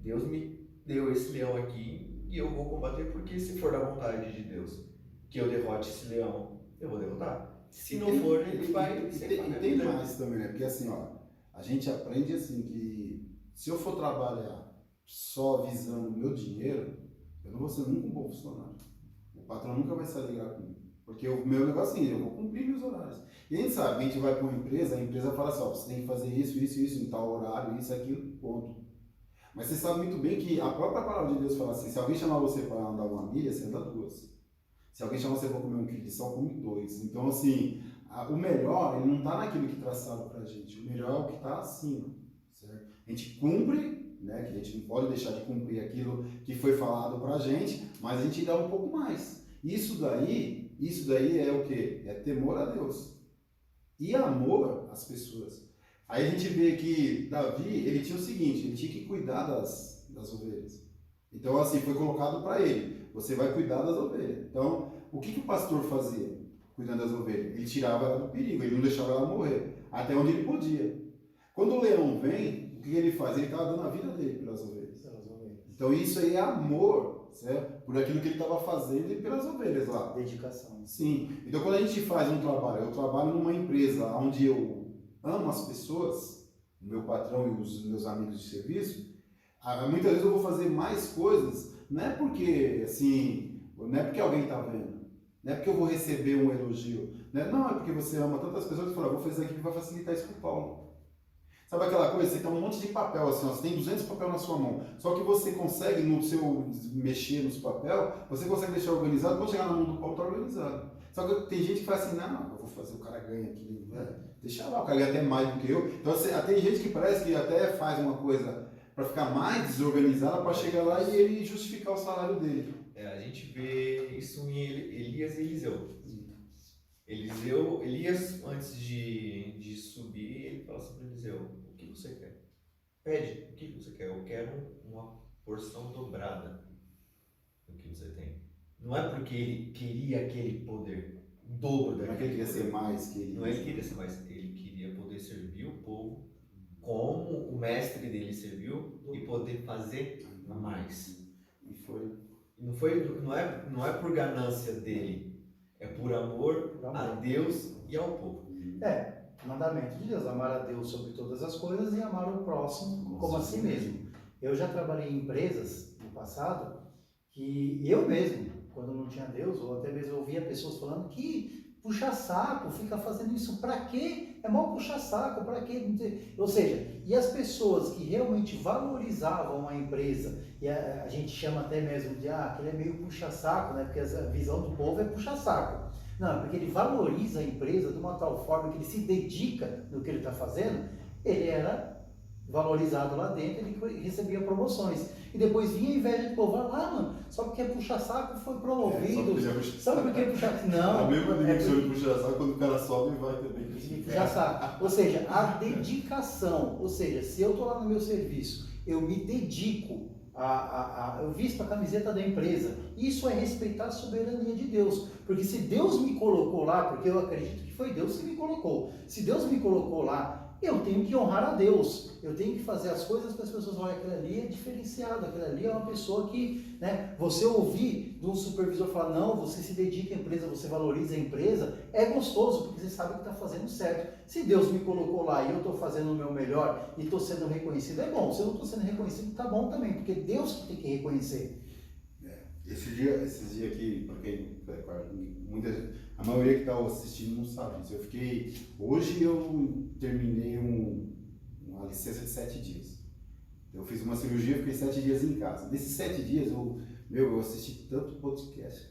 Deus me deu esse leão aqui e eu vou combater, porque se for da vontade de Deus que eu derrote esse leão, eu vou derrotar. Se não for, ele vai... E tem mais também, né? Porque assim, ó, a gente aprende assim que se eu for trabalhar só visando o meu dinheiro, eu não vou ser nunca um bom funcionário. O patrão nunca vai se alegrar comigo. Porque o meu negócio é assim, eu vou cumprir meus horários. E a gente sabe, a gente vai para uma empresa, a empresa fala assim: ó, você tem que fazer isso, em tal horário, isso, aquilo, ponto. Mas você sabe muito bem que a própria palavra de Deus fala assim: se alguém chamar você para andar uma milha, você anda 2. Se alguém chamar você para comer um quilo de sal, come 2. Então, assim, o melhor, ele não está naquilo que traçaram para a gente. O melhor é o que está acima, certo? A gente cumpre, né, que a gente não pode deixar de cumprir aquilo que foi falado para a gente, mas a gente dá um pouco mais. Isso daí é o quê? É temor a Deus e amor às pessoas. Aí a gente vê que Davi, ele tinha o seguinte: ele tinha que cuidar das ovelhas. Então, assim, foi colocado para ele: você vai cuidar das ovelhas. Então, o que o pastor fazia cuidando das ovelhas? Ele tirava ela do perigo, ele não deixava ela morrer, até onde ele podia. Quando o leão vem, o que ele faz? Ele estava dando a vida dele pelas ovelhas. Então, isso aí é amor, certo? Por aquilo que ele estava fazendo e pelas ovelhas lá. Dedicação. Sim. Então, quando a gente faz um trabalho, eu trabalho numa empresa onde eu amo as pessoas, o meu patrão e os meus amigos de serviço, muitas vezes eu vou fazer mais coisas, não é porque, assim, não é porque alguém está vendo, não é porque eu vou receber um elogio, né? Não, é porque você ama tantas pessoas que fala: vou fazer isso aqui que vai facilitar isso para o Paulo. Sabe aquela coisa? Você tem um monte de papel, assim, ó, você tem 200 papel na sua mão, só que você consegue, no seu mexer nos papel, você consegue deixar organizado, quando chegar na mão do Paulo, está organizado. Só que tem gente que fala assim: não, eu vou fazer, o cara ganha aqui, né? Deixa lá, o cara ganha até mais do que eu. Então, tem gente que parece que até faz uma coisa para ficar mais desorganizada para chegar lá e ele justificar o salário dele. A gente vê isso em Elias e Eliseu. Elias, antes de subir, ele fala assim para Eliseu: o que você quer? Pede, o que você quer? Eu quero uma porção dobrada do que você tem. Não é porque ele queria aquele poder, o dobro Não é daquele que ele queria poder. ser mais que ele. Não é que ele queria ser mais, ele queria poder servir o povo como o mestre dele serviu e poder fazer mais. E foi. Não é por ganância dele, é por amor a Deus e ao povo. Mandamento de Deus, amar a Deus sobre todas as coisas e amar o próximo como a si mesmo. Eu já trabalhei em empresas no passado que eu mesmo, quando não tinha Deus, ou até mesmo ouvia pessoas falando que puxa saco, fica fazendo isso, pra quê? É mal puxar saco, pra quê? Ou seja, e as pessoas que realmente valorizavam a empresa, e a gente chama até mesmo de, aquele é meio puxa saco, né? Porque a visão do povo é puxa saco. Não, porque ele valoriza a empresa de uma tal forma que ele se dedica no que ele está fazendo, ele era valorizado lá dentro, ele recebia promoções. E depois vinha a inveja do povo, mano, só porque é puxa-saco foi promovido. Sabe por que puxa-saco? Não. A mesma direção de puxa-saco, quando o cara sobe, vai também. Puxa-saco. Ou seja, a dedicação. Ou seja, se eu estou lá no meu serviço, eu me dedico eu visto a camiseta da empresa. Isso é respeitar a soberania de Deus. Porque se Deus me colocou lá, porque eu acredito que foi Deus que me colocou. Se Deus me colocou lá, eu tenho que honrar a Deus. Eu tenho que fazer as coisas para as pessoas olhem, aquele ali é diferenciado, aquele ali é uma pessoa que, né, você ouvir de um supervisor falar, não, você se dedica à empresa, você valoriza a empresa, é gostoso, porque você sabe que está fazendo certo. Se Deus me colocou lá e eu estou fazendo o meu melhor e estou sendo reconhecido, é bom. Se eu não estou sendo reconhecido, está bom também, porque Deus que tem que reconhecer. Esses dias aqui, porque a maioria que está assistindo não sabe disso. Hoje eu terminei uma licença de 7 dias. Eu fiz uma cirurgia, fiquei 7 dias em casa. Nesses 7 dias eu assisti tanto podcast.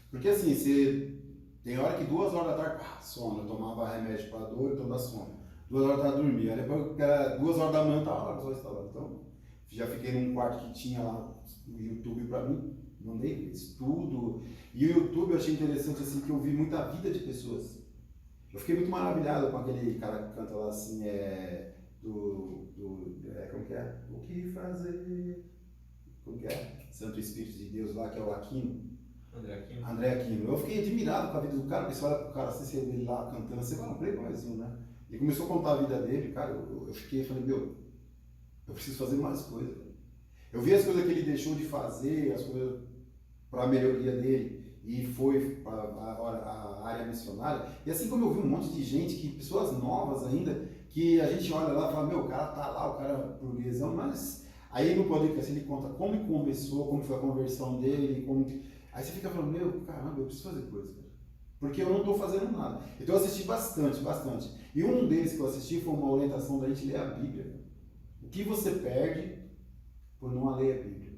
Porque assim, tem hora que 2 horas da tarde, sono, eu tomava remédio para dor, então dá sono. 2 horas da tarde dormia, aí depois 2 horas da manhã eu estava lá, só instalando. Então, já fiquei num quarto que tinha lá o YouTube para mim. Mandei estudo. E o YouTube eu achei interessante assim, que eu vi muita vida de pessoas. Eu fiquei muito maravilhado com aquele cara que canta lá assim, como que é? O que fazer? Como que é? Santo Espírito de Deus lá, que é o Aquino. André Aquino. Eu fiquei admirado com a vida do cara, porque você olha pro cara assim, você vê ele lá cantando, você fala, playboyzinho, né? Ele começou a contar a vida dele, cara, eu falei, eu preciso fazer mais coisas. Eu vi as coisas que ele deixou de fazer, as coisas para a melhoria dele, e foi para a área missionária. E assim como eu vi um monte de gente, pessoas novas ainda, que a gente olha lá e fala, o cara tá lá, o cara burguesão, mas aí no podcast ele conta como começou, como foi a conversão dele, aí você fica falando, caramba, eu preciso fazer coisa, cara. Porque eu não estou fazendo nada. Então eu assisti bastante. E um deles que eu assisti foi uma orientação da gente ler a Bíblia. Cara. O que você perde por não ler a Bíblia?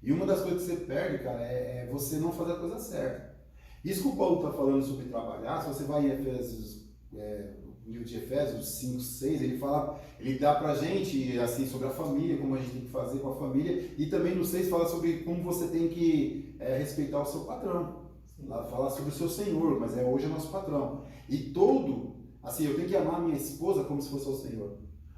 E uma das coisas que você perde, cara, é você não fazer a coisa certa. Isso que o Paulo está falando sobre trabalhar, se você vai em Efésios, no livro de Efésios 5, 6, ele dá pra gente, assim, sobre a família, como a gente tem que fazer com a família, e também no 6 fala sobre como você tem que respeitar o seu patrão. Lá fala sobre o seu senhor, mas hoje é nosso patrão. E eu tenho que amar a minha esposa como se fosse o Senhor.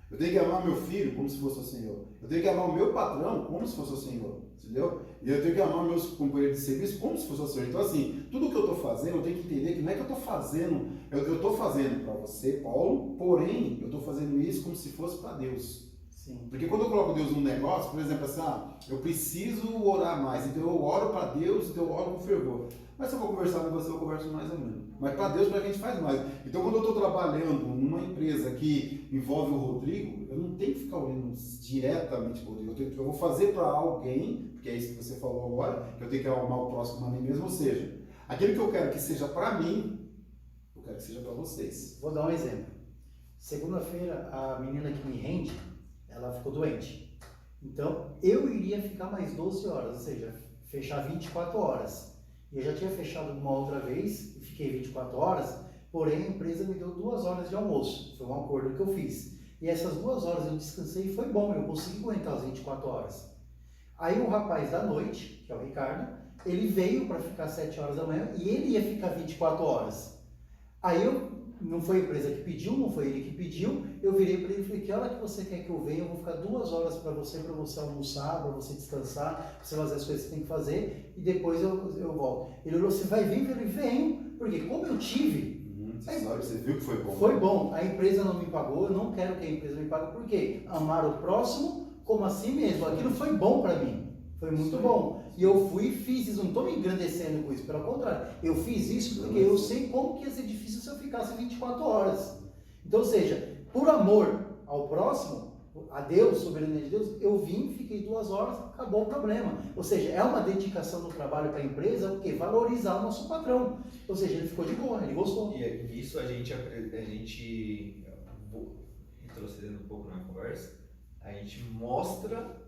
Eu tenho que amar meu filho como se fosse o Senhor. Eu tenho que amar o meu patrão como se fosse o Senhor. Entendeu? E eu tenho que amar meus companheiros de serviço como se fosse o Senhor. Então, assim, tudo que eu estou fazendo, eu tenho que entender que não é que eu estou fazendo, eu estou fazendo para você, Paulo, porém, eu estou fazendo isso como se fosse para Deus. Sim. Porque quando eu coloco Deus num negócio, por exemplo, assim, eu preciso orar mais, então eu oro para Deus, então eu oro com fervor. Mas se eu vou conversar com você, eu converso mais ou menos. Mas para Deus, para a gente faz mais. Então, quando eu estou trabalhando numa empresa que envolve o Rodrigo, eu não tenho que ficar olhando diretamente para o Rodrigo. Eu vou fazer para alguém, porque é isso que você falou agora, que eu tenho que amar o próximo a mim mesmo. Ou seja, aquilo que eu quero que seja para mim, eu quero que seja para vocês. Vou dar um exemplo. Segunda-feira, a menina que me rende, ela ficou doente. Então, eu iria ficar mais 12 horas, ou seja, fechar 24 horas. Eu já tinha fechado uma outra vez, fiquei 24 horas, porém a empresa me deu 2 horas de almoço. Foi um acordo que eu fiz. E essas 2 horas eu descansei e foi bom, eu consegui aguentar as 24 horas. Aí o rapaz da noite, que é o Ricardo, ele veio para ficar 7 horas da manhã e ele ia ficar 24 horas. Aí não foi a empresa que pediu, não foi ele que pediu, eu virei para ele e falei, que hora que você quer que eu venha? Eu vou ficar 2 horas para você almoçar, para você descansar, para você fazer as coisas que você tem que fazer e depois eu volto. Ele falou, você vai vir? Eu falei, venho, porque como eu tive... Você viu que foi bom. Foi bom, a empresa não me pagou, eu não quero que a empresa me pague, por quê? Amar o próximo como a si mesmo, aquilo foi bom para mim, foi muito bom. E eu fui e fiz isso, não estou me engrandecendo com isso, pelo contrário, eu fiz isso porque eu sei como que ia ser difícil se eu ficasse 24 horas. Então, ou seja, por amor ao próximo, a Deus, soberania de Deus, eu vim, fiquei 2 horas, acabou o problema. Ou seja, é uma dedicação do trabalho para a empresa, o quê? Valorizar o nosso patrão. Ou seja, ele ficou de boa, ele gostou. E nisso a gente retrocedendo um pouco na conversa, a gente mostra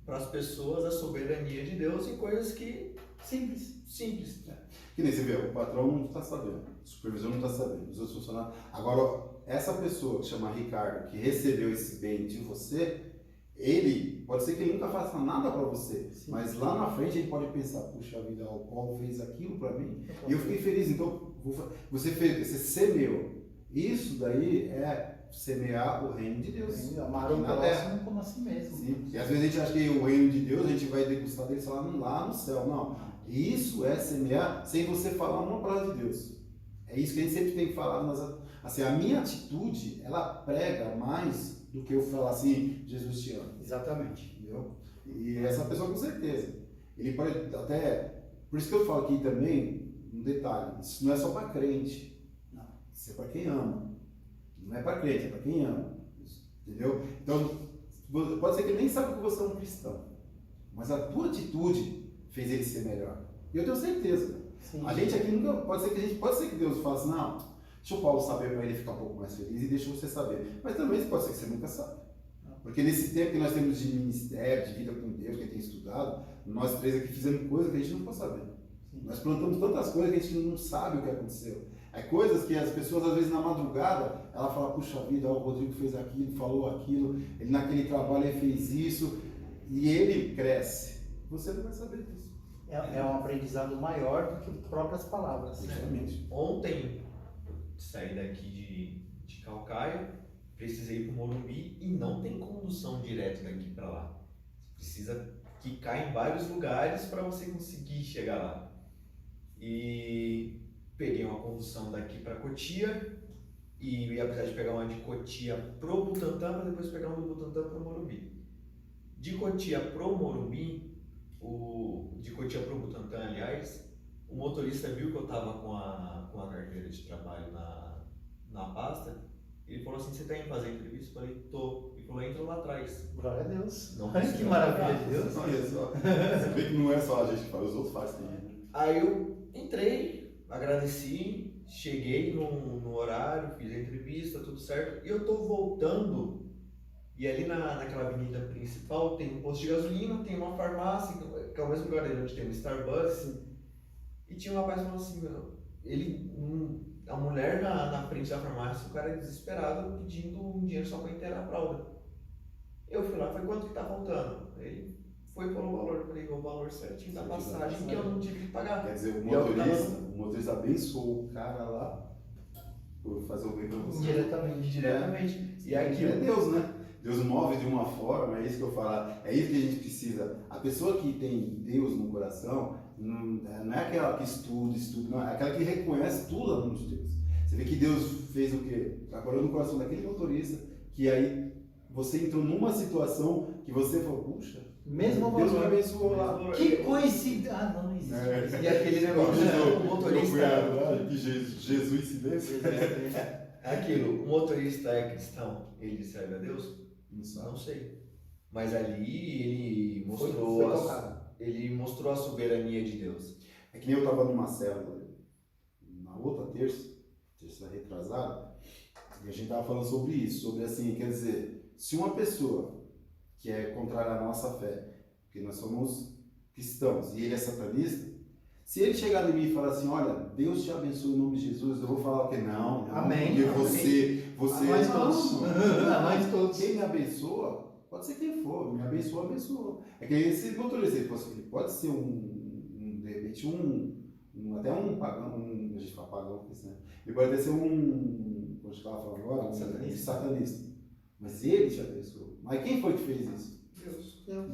para as pessoas a soberania de Deus em coisas que simples. Que nem você vê, o patrão não está sabendo, o supervisor não está sabendo, os outros funcionários. Agora, essa pessoa que chama Ricardo, que recebeu esse bem de você, ele, pode ser que ele nunca faça nada para você, mas lá na frente ele pode pensar, puxa vida, o Paulo fez aquilo para mim e eu fiquei feliz, então você semeou. Isso daí é semear o reino de Deus. Amar o próximo como a si mesmo. Sim. E às vezes a gente acha que o reino de Deus a gente vai degustar dele lá no céu. Não. Isso é semear sem você falar uma palavra de Deus. É isso que a gente sempre tem que falar. Assim, a minha atitude, ela prega mais do que eu falar assim, Jesus te ama. Exatamente. Entendeu? E essa pessoa com certeza. Ele pode até... Por isso que eu falo aqui também, um detalhe, isso não é só para crente. Não. Isso é para quem ama. Não é para crente, é para quem ama. Entendeu? Então, pode ser que ele nem saiba que você é um cristão. Mas a tua atitude fez ele ser melhor. E eu tenho certeza. Sim. A gente aqui nunca... Pode ser que Deus fale assim, não, deixa o Paulo saber para ele ficar um pouco mais feliz e deixa você saber. Mas também pode ser que você nunca sabe. Porque nesse tempo que nós temos de ministério, de vida com Deus, que a gente tem estudado, nós três aqui fizemos coisas que a gente não pode saber. Sim. Nós plantamos tantas coisas que a gente não sabe o que aconteceu. É coisas que as pessoas, às vezes, na madrugada, ela fala, puxa vida, o Rodrigo fez aquilo, falou aquilo, ele naquele trabalho ele fez isso, e ele cresce. Você não vai saber disso. É um aprendizado maior do que próprias palavras. Exatamente. Ontem, saí daqui de Calcaia, precisei ir para o Morumbi e não tem condução direto daqui para lá. Você precisa quicar em vários lugares para você conseguir chegar lá. E peguei uma condução daqui para Cotia e ia precisar de pegar uma de Cotia pro Butantã para depois pegar uma do Butantã pro Morumbi. De Cotia pro Morumbi, de Cotia pro Butantã, aliás, o motorista viu que eu estava com a carteira de trabalho na pasta. Ele falou assim, você tá indo fazer entrevista? Eu falei, tô. Ele falou, entra lá atrás. Glória a Deus. Não, olha que maravilha de Deus. Olha só. Você vê que não é só a gente que faz, os outros fazem também. Aí eu entrei, agradeci, cheguei no horário, fiz a entrevista, tudo certo. E eu tô voltando, e ali naquela avenida principal tem um posto de gasolina, tem uma farmácia, que é o mesmo lugar onde tem um Starbucks. E tinha um rapaz falando assim, a mulher na frente da farmácia, o cara é desesperado pedindo um dinheiro só para inteirar a fralda. Eu fui lá, falei, quanto que tá faltando? Ele foi e falou o valor, eu falei, o valor certinho da passagem que eu não tive que pagar. Quer dizer, o motorista abençoou o cara lá por fazer o bem para você. Diretamente. E aquilo é Deus, né? Deus move de uma forma, é isso que eu falo, é isso que a gente precisa. A pessoa que tem Deus no coração, não é aquela que estuda, não, é aquela que reconhece tudo a mão de Deus. Você vê que Deus fez o quê? Trabalhou no coração daquele motorista, que aí você entrou numa situação que você falou, puxa, mesmo Deus me abençoou lá. Que coincidência! Não existe. E aquele negócio, o motorista... Que Jesus se desse. Aquilo, o motorista é cristão, ele serve a Deus? Não sei. Mas ali ele mostrou, ele mostrou a soberania de Deus. É que nem eu estava numa célula, na outra terça retrasada, e a gente estava falando sobre isso, sobre assim, quer dizer, se uma pessoa que é contrária à nossa fé, porque nós somos cristãos e ele é satanista, Se ele chegar em mim e falar assim, olha, Deus te abençoe em nome de Jesus, eu vou falar o quê? Não, Amém. porque Amém. você Nós todos. Nós todos. quem me abençoa, pode ser quem for, me abençoa, abençoa. É que esse motorista, ele pode ser de repente, até um pagão, a gente fala pagão, né? Ele pode até ser como a gente estava falando agora, um satanista. Mas ele te abençoou. Mas quem foi que fez isso?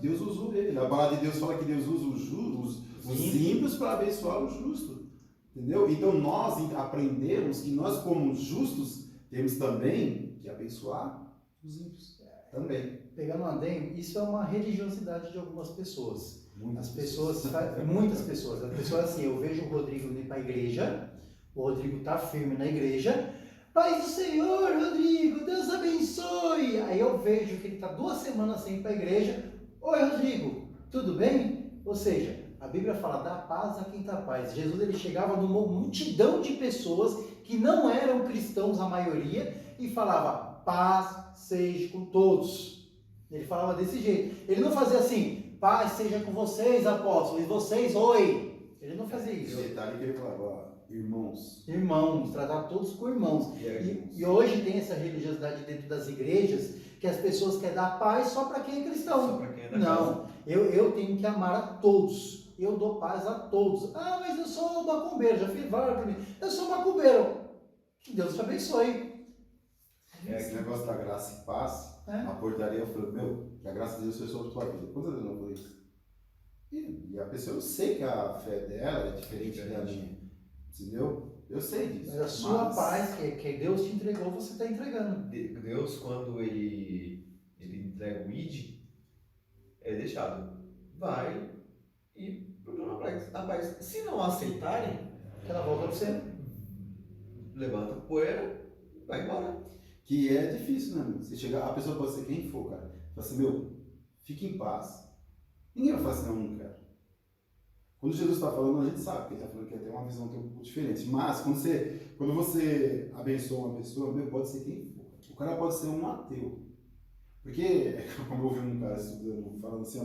Deus usou ele. A palavra de Deus fala que Deus usa os ímpios para abençoar o justo. Entendeu? Então nós aprendemos que nós, como justos, temos também que abençoar os ímpios. Também. Pegando um adendo, isso é uma religiosidade de algumas pessoas. Muitas pessoas. Muitas pessoas. As pessoas assim, eu vejo o Rodrigo ir para a igreja, o Rodrigo está firme na igreja. Paz do Senhor, Rodrigo, Deus abençoe. Aí eu vejo que ele está 2 semanas sem ir para a igreja. Oi, Rodrigo, tudo bem? Ou seja, a Bíblia fala, dá paz a quem dá paz. Jesus ele chegava numa multidão de pessoas que não eram cristãos, a maioria, e falava, paz seja com todos. Ele falava desse jeito. Ele não fazia assim, paz seja com vocês, apóstolos, e vocês, oi. Ele não fazia isso. O detalhe que ele falava, irmãos. Irmãos, tratar todos com irmãos. E hoje tem essa religiosidade dentro das igrejas, que as pessoas querem dar paz só para quem é cristão. Só pra quem é da Não, casa. eu tenho que amar a todos. Eu dou paz a todos. Ah, mas eu sou macumbeiro, já fiz vários para mim. Eu sou macumbeiro. Que Deus te abençoe. Esse negócio da graça e paz, a portaria falou, que a graça de Deus foi sobre a tua vida. Quantas vezes eu não falei isso? E a pessoa, eu sei que a fé dela é diferente da minha. Entendeu? Eu sei disso. Mas a sua paz que Deus te entregou, você está entregando. Deus, quando ele entrega o ID, é deixado. Vai e proclama a paz. Se não aceitarem, Ela volta para você. levanta a poeira, vai embora. Que é difícil, né, meu? Você chegar, a pessoa pode ser quem for, cara. Fala assim, fique em paz. Ninguém vai falar assim, não quero. Quando Jesus está falando, a gente sabe que ele está falando que tem uma visão um pouco diferente. Mas quando você abençoa uma pessoa, pode ser quem for. O cara pode ser um ateu. Porque, como eu ouvi um cara estudando, falando assim,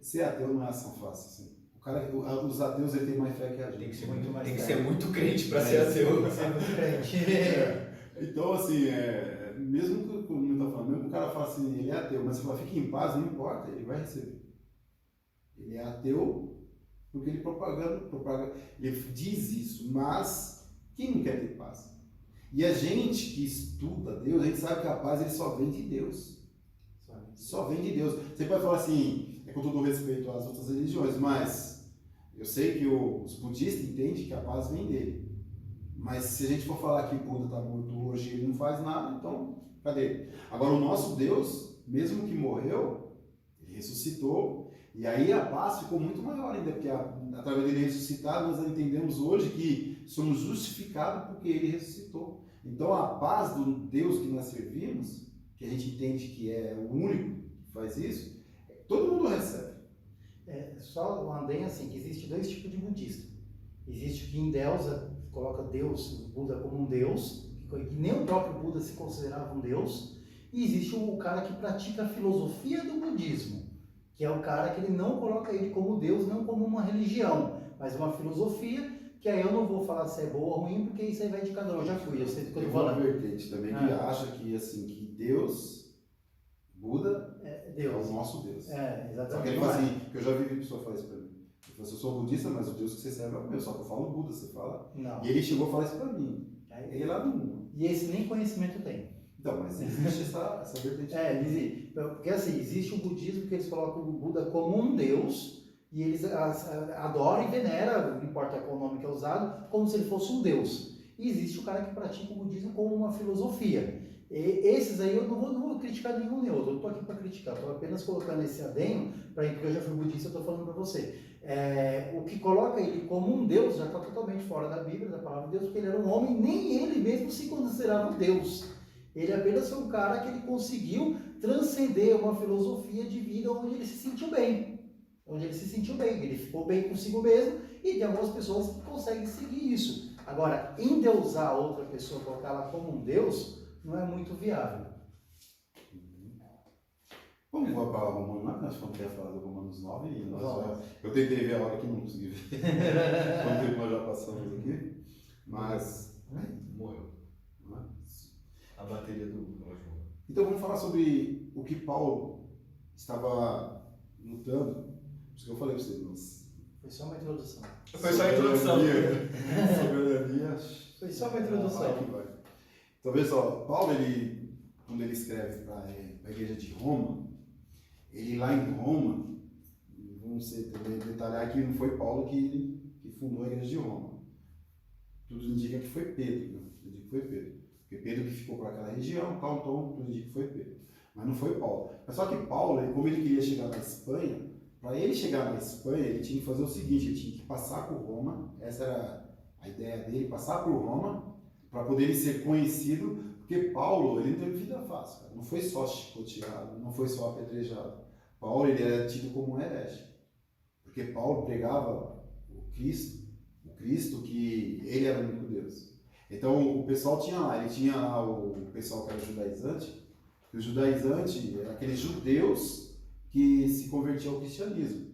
ser ateu não é ação fácil. Assim. Os ateus ele tem mais fé que a gente. Tem que ser muito crente para ser ateu. Tem que ser muito crente. Então, assim, mesmo que o mundo está falando, mesmo que o cara fala assim, ele é ateu, mas você fala, fique em paz, não importa, ele vai receber. Ele é ateu porque ele ele diz isso, mas quem não quer ter paz? E a gente que estuda Deus, a gente sabe que a paz ele só vem de Deus. Só vem de Deus. Você pode falar assim, com todo respeito às outras religiões, mas eu sei que os budistas entendem que a paz vem dele. Mas se a gente for falar que o Buda está morto hoje e ele não faz nada, então, cadê? Agora, o nosso Deus, mesmo que morreu, ele ressuscitou, e aí a paz ficou muito maior ainda, porque através dele ressuscitar, nós entendemos hoje que somos justificados porque ele ressuscitou. Então, a paz do Deus que nós servimos, que a gente entende que é o único que faz isso, todo mundo recebe. Só um adendo assim, que existe 2 tipos de budista. Existe o que endeusa, coloca Deus, o Buda como um Deus, que nem o próprio Buda se considerava um Deus, e existe o cara que pratica a filosofia do budismo, que é o cara que ele não coloca ele como Deus, não como uma religião, mas uma filosofia, que aí eu não vou falar se é boa ou ruim, porque isso aí vai de cada um, eu já fui, eu sei do que eu tô Tem uma falando. vertente também que acha que, assim, que Deus, Buda, é o nosso Deus. Exatamente. Só que ele fala assim, que eu já vi pessoa falar isso pra mim. Ele falou assim, eu sou budista, mas o Deus que você serve é o meu, só que eu falo Buda, você fala. Não. E ele chegou a falar isso pra mim. Ele lá no... E esse nem conhecimento tem. Então, mas existe essa vertente. Porque assim, existe o budismo que eles colocam o Buda como um Deus, e eles adoram e veneram, não importa qual nome que é usado, como se ele fosse um Deus. E existe o cara que pratica o budismo como uma filosofia. E esses aí eu não vou criticar nenhum nem outro, eu não estou aqui para criticar, estou apenas colocando esse adendo, porque eu já fui budista, eu estou falando para você. O que coloca ele como um Deus já está totalmente fora da Bíblia, da palavra de Deus, porque ele era um homem, nem ele mesmo se considerava um Deus. Ele apenas foi um cara que ele conseguiu transcender uma filosofia de vida onde ele se sentiu bem. Ele ficou bem consigo mesmo, e tem algumas pessoas que conseguem seguir isso. Agora, endeusar outra pessoa, colocá-la como um Deus, não é muito viável. Vamos voar para Romanos 9, nós falamos que ia falar do Romanos 9 e Vamos. eu tentei ver a hora que não consegui ver. Quanto tempo nós já passamos aqui. Mas. Morreu. Né? A bateria do relógio morreu. Então vamos falar sobre o que Paulo estava lutando. Por isso que eu falei para vocês, mas. Foi só uma introdução. Foi só a introdução. Soberania. Foi só uma introdução. Vai que vai. Então, veja só, Paulo, quando ele escreve para a igreja de Roma, ele lá em Roma, vamos também detalhar que não foi Paulo que fundou a igreja de Roma. Tudo indica que foi Pedro, né? Tudo indica que foi Pedro. Porque Pedro que ficou para aquela região, tal, então tudo indica que foi Pedro. Mas não foi Paulo. Mas só que Paulo, como ele queria chegar na Espanha, para ele chegar na Espanha, ele tinha que fazer o seguinte, ele tinha que passar por Roma, essa era a ideia dele, passar por Roma, para poder ele ser conhecido, porque Paulo, ele não teve vida fácil, cara. Não foi só chicoteado, não foi só apedrejado. Paulo, ele era tido como um herege, porque Paulo pregava o Cristo que ele era o único Deus. Então, o pessoal tinha lá, ele tinha lá o pessoal que era judaizante, que o judaizante era aqueles judeus que se convertiam ao cristianismo.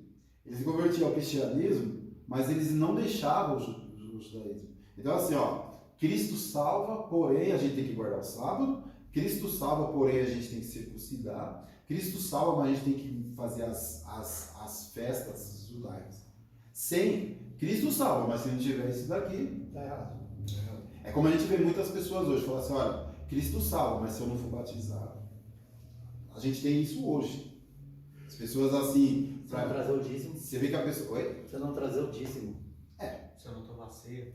Eles se convertiam ao cristianismo, mas eles não deixavam o judaísmo. Então, assim, ó, Cristo salva, porém a gente tem que guardar o sábado. Cristo salva, porém a gente tem que circuncidar. Cristo salva, mas a gente tem que fazer as festas judaicas. Sem Cristo salva, mas se não tiver isso daqui, Tá errado. é como a gente vê muitas pessoas hoje, falam assim, olha, Cristo salva, mas se eu não for batizado. A gente tem isso hoje. As pessoas assim... Se não trazer o dízimo. Você vê que a pessoa... Oi? Se não trazer o dízimo. Se eu não tomar ceia.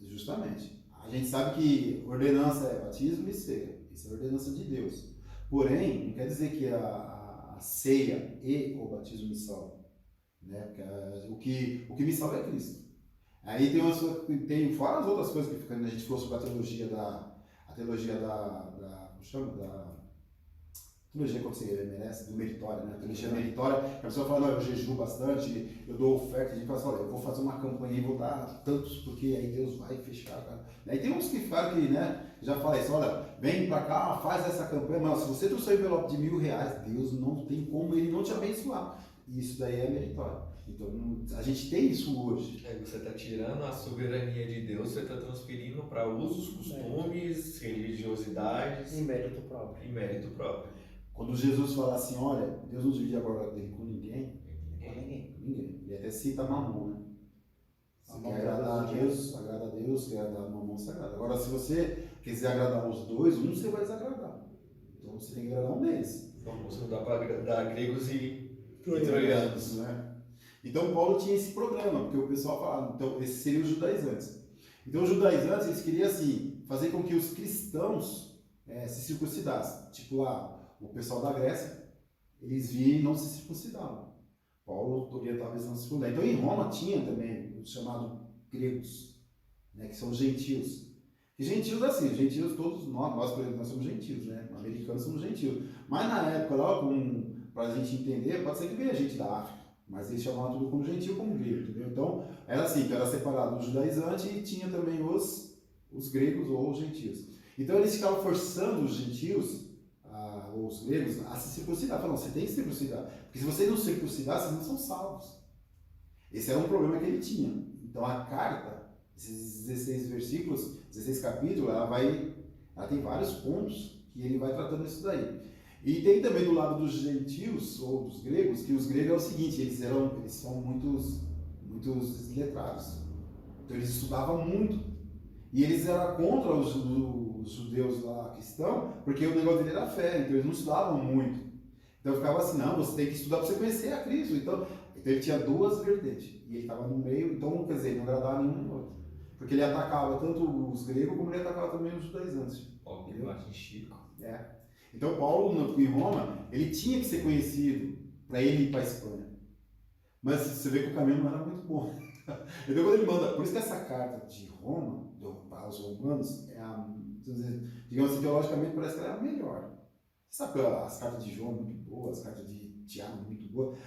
Justamente. A gente sabe que ordenança é batismo e ceia. Isso é ordenança de Deus. Porém, não quer dizer que a ceia e o batismo me salvam. Né? Porque o que me salva é Cristo. Aí tem fora as outras coisas que quando a gente for sobre a teologia como chama? Teologia que você merece, do meritório, né? A teologia meritória, a pessoa fala, não, eu jejuo bastante, eu dou oferta, a gente fala assim, olha, eu vou fazer uma campanha e vou dar tantos, porque aí Deus vai fechar, cara. Aí tem uns que falam que, né, já fala isso, olha, vem pra cá, faz essa campanha, mas se você trouxer um envelope de R$1.000, Deus não tem como ele não te abençoar. E isso daí é meritório. Então, a gente tem isso hoje. Aí você está tirando a soberania de Deus, você está transferindo para usos, costumes, religiosidades Em mérito próprio. e mérito próprio. Quando Jesus fala assim, olha, Deus não divide a glória dele com ninguém, Ninguém. e até cita Mamon, né? Se Mamon quer agradar a Deus, agrada a Deus, quer agradar a Mamon, se agrada. Agora, se você quiser agradar os dois, um você vai desagradar. Então você tem que agradar um deles. Então não dá para agradar gregos e troianos. Né? Então Paulo tinha esse problema, porque o pessoal falava, então esses seriam os judaizantes. Então os judaizantes, eles queriam assim, fazer com que os cristãos se circuncidassem. Tipo lá, o pessoal da Grécia, eles viam e não se circuncidavam. Paulo orientava eles a não se circuncidar. Então em Roma tinha também os chamados gregos, né, que são gentios. E gentios assim, gentios todos nós por exemplo, nós somos gentios, né? Americanos somos gentios. Mas na época lá, para a gente entender, pode ser que venha gente da África, mas eles chamavam tudo como gentio, como grego, entendeu? Então era assim, que era separado o judaizante e tinha também os gregos ou os gentios. Então eles ficavam forçando os gentios, os gregos, a se circuncidar. Falaram, você tem que se circuncidar, porque se você não se circuncidar, vocês não são salvos. Esse era um problema que ele tinha. Então a carta, esses 16 versículos, 16 capítulos, ela tem vários pontos que ele vai tratando isso daí. E tem também do lado dos gentios, ou dos gregos, que os gregos é o seguinte, eles são muitos letrados. Então eles estudavam muito. E eles eram contra os judeus lá cristãos, porque o negócio dele era fé, então eles não estudavam muito. Então ficava assim, não, você tem que estudar para você conhecer a Cristo. Então ele tinha duas vertentes, e ele estava no meio, então quer dizer, não agradava nenhum nem outro. Porque ele atacava tanto os gregos, como ele atacava também os judaizantes. Ó, que Martin Chico. Então Paulo, em Roma, ele tinha que ser conhecido para ele ir para a Espanha. Mas você vê que o caminho não era muito bom. Então quando ele manda, por isso que essa carta de Roma, para os romanos, digamos assim, teologicamente parece que ela é a melhor. Você sabe que as cartas de João muito boas, as cartas de Tiago muito boas,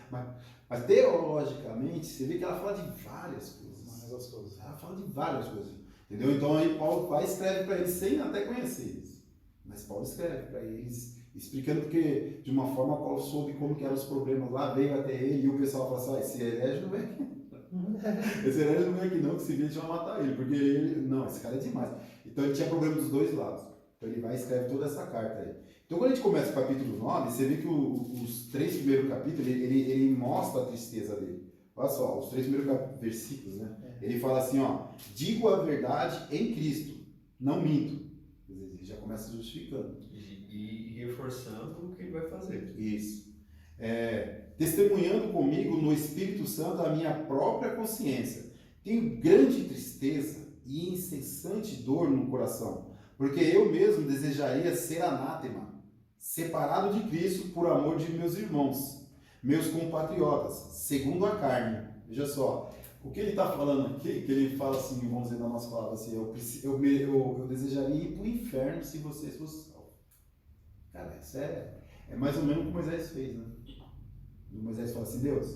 mas teologicamente você vê que ela fala de várias coisas. Ela fala de várias coisas. Entendeu? Então aí Paulo vai e escreve para eles sem até conhecer eles. Mas Paulo escreve para eles explicando porque, de uma forma, Paulo soube como que eram os problemas lá, veio até ele e o pessoal falou assim, esse herege não vem aqui. Esse herege não vem aqui não, que se vir a gente vai matar ele, porque ele, não, esse cara é demais. Então ele tinha problema dos dois lados. Então ele vai e escreve toda essa carta aí. Então quando a gente começa o capítulo 9, você vê que os 3 primeiros capítulos, ele mostra a tristeza dele. Olha só, os 3 primeiros versículos, né? Ele fala assim, ó, digo a verdade em Cristo, não minto. Quer dizer, ele já começa justificando. E reforçando o que ele vai fazer. Isso. Testemunhando comigo no Espírito Santo a minha própria consciência. Tenho grande tristeza e incessante dor no coração, porque eu mesmo desejaria ser anátema, separado de Cristo por amor de meus irmãos, meus compatriotas, segundo a carne. Veja só, o que ele está falando aqui, que ele fala assim, vamos dizer na nossa palavra assim, eu desejaria ir para o inferno se vocês fossem salvos. Cara, isso é mais ou menos o que Moisés fez, né? E Moisés fala assim, Deus,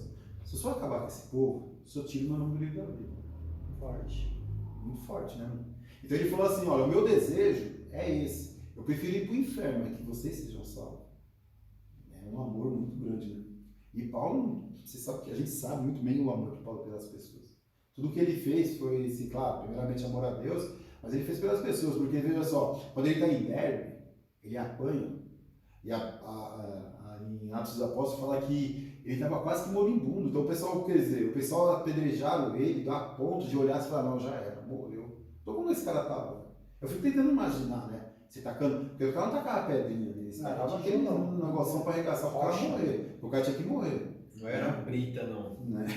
se eu só acabar com esse povo, o senhor tira o meu nome do livro da vida. Forte. Muito forte, né? Então ele falou assim, olha, o meu desejo é esse. Eu prefiro ir para o inferno, é que vocês sejam salvos. É um amor muito grande, né? E Paulo, você sabe que a gente sabe muito bem o amor de Paulo pelas pessoas. Tudo que ele fez foi, assim, claro, primeiramente amor a Deus, mas ele fez pelas pessoas, porque veja só, quando ele está em Derbe, ele apanha, e em Atos dos Apóstolos fala que ele estava quase que moribundo. Então o pessoal, quer dizer, o pessoal apedrejaram ele a ponto de olhar e falar, não, já era, morreu. Então como esse cara estava? Eu fico tentando imaginar, né? Se tacando, porque o cara não tacava pedrinha nele, esse cara tava aquele negocinho para arregaçar o cara morrer. O cara tinha que morrer. Não era brita, não. Né?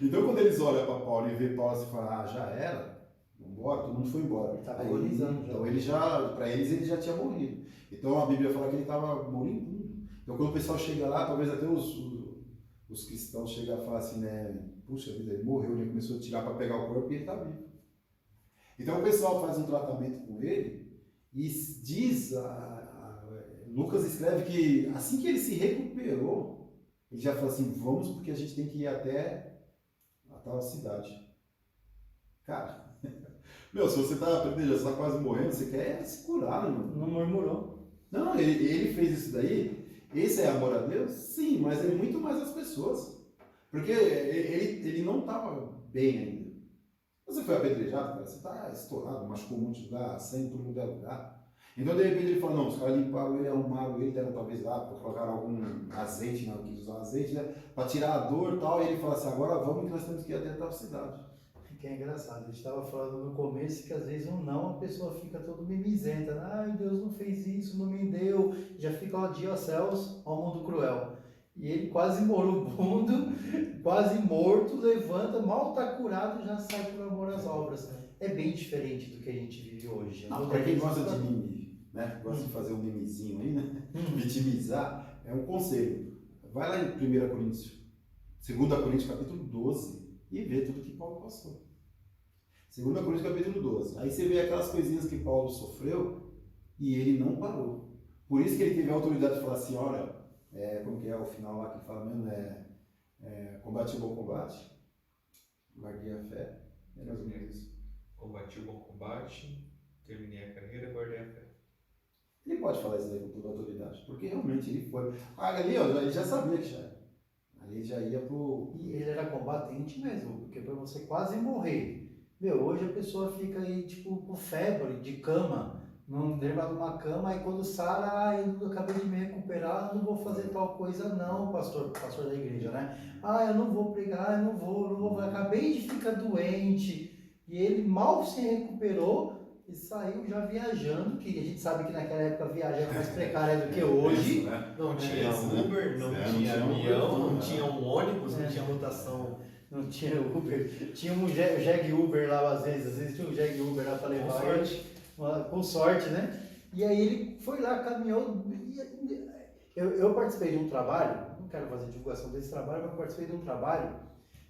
Então quando eles olham para Paulo e vê Paulo assim e falam, ah, já era, embora, todo mundo foi embora. Ele estava agonizando. Então ele já, para eles ele já tinha morrido. Então a Bíblia fala que ele estava moribundo. Então quando o pessoal chega lá, talvez até os cristãos chegam a falar assim, né? Puxa vida, ele morreu, ele começou a tirar para pegar o corpo e ele está vivo. Então o pessoal faz um tratamento com ele e diz, Lucas escreve que assim que ele se recuperou, ele já falou assim, vamos porque a gente tem que ir até a tal cidade. Cara, meu, se você está aprendendo, você está quase morrendo, você quer se curar, né, mano? Não murmurou. Não, ele fez isso daí. Esse é amor a Deus? Sim, mas é muito mais as pessoas. Porque ele não estava bem ainda. Você foi apedrejado, cara, você está estourado, machucou um monte de lugar, sangue por todo lugar. Então, de repente, ele falou, não, os caras limparam ele, arrumaram ele, deram talvez lá, colocaram algum azeite, não quis usar azeite, né, para tirar a dor e tal, e ele fala assim, agora vamos que nós temos que ir até tal cidade. Que é engraçado, a gente estava falando no começo que às vezes um não, a pessoa fica toda mimizenta, ai Deus não fez isso, não me deu, já fica ó dia aos céus, ao mundo cruel. E ele quase moribundo, quase morto, levanta, mal está curado, já sai por amor às obras. É bem diferente do que a gente vive hoje. Para quem gosta de mimir, né, gosta de fazer um mimizinho aí, né, vitimizar, é um conselho. Vai lá em 1 Coríntios, 2 Coríntios capítulo 12 e vê tudo que Paulo passou. 2 Coríntios capítulo 12. Aí você vê aquelas coisinhas que Paulo sofreu e ele não parou. Por isso que ele teve a autoridade de falar assim, olha, como que é o final lá que ele fala mesmo, combati o bom combate, guardei a fé, é mais ou menos isso. Combati o bom combate, terminei a carreira, guardei a fé. Ele pode falar isso aí com toda a autoridade, porque realmente ele foi. Ali, ó, ele já sabia que já era. Ali ele já ia pro... E ele era combatente mesmo, porque para você quase morrer. Meu, hoje a pessoa fica aí, tipo, com febre, de cama, não lembra de uma cama, aí quando sara, eu acabei de me recuperar, não vou fazer tal coisa não, pastor da igreja, né? Eu não vou pregar, eu não vou, acabei de ficar doente, e ele mal se recuperou e saiu já viajando, que a gente sabe que naquela época viajar era mais precária do que hoje. Isso, né? Não tinha Uber, não tinha avião, não tinha um ônibus, não tinha rotação. Não tinha Uber, tinha um Jeg Uber lá às vezes tinha um Jeg Uber lá para levar ele, com sorte, né? E aí ele foi lá, caminhou, eu participei de um trabalho, não quero fazer divulgação desse trabalho, mas eu participei de um trabalho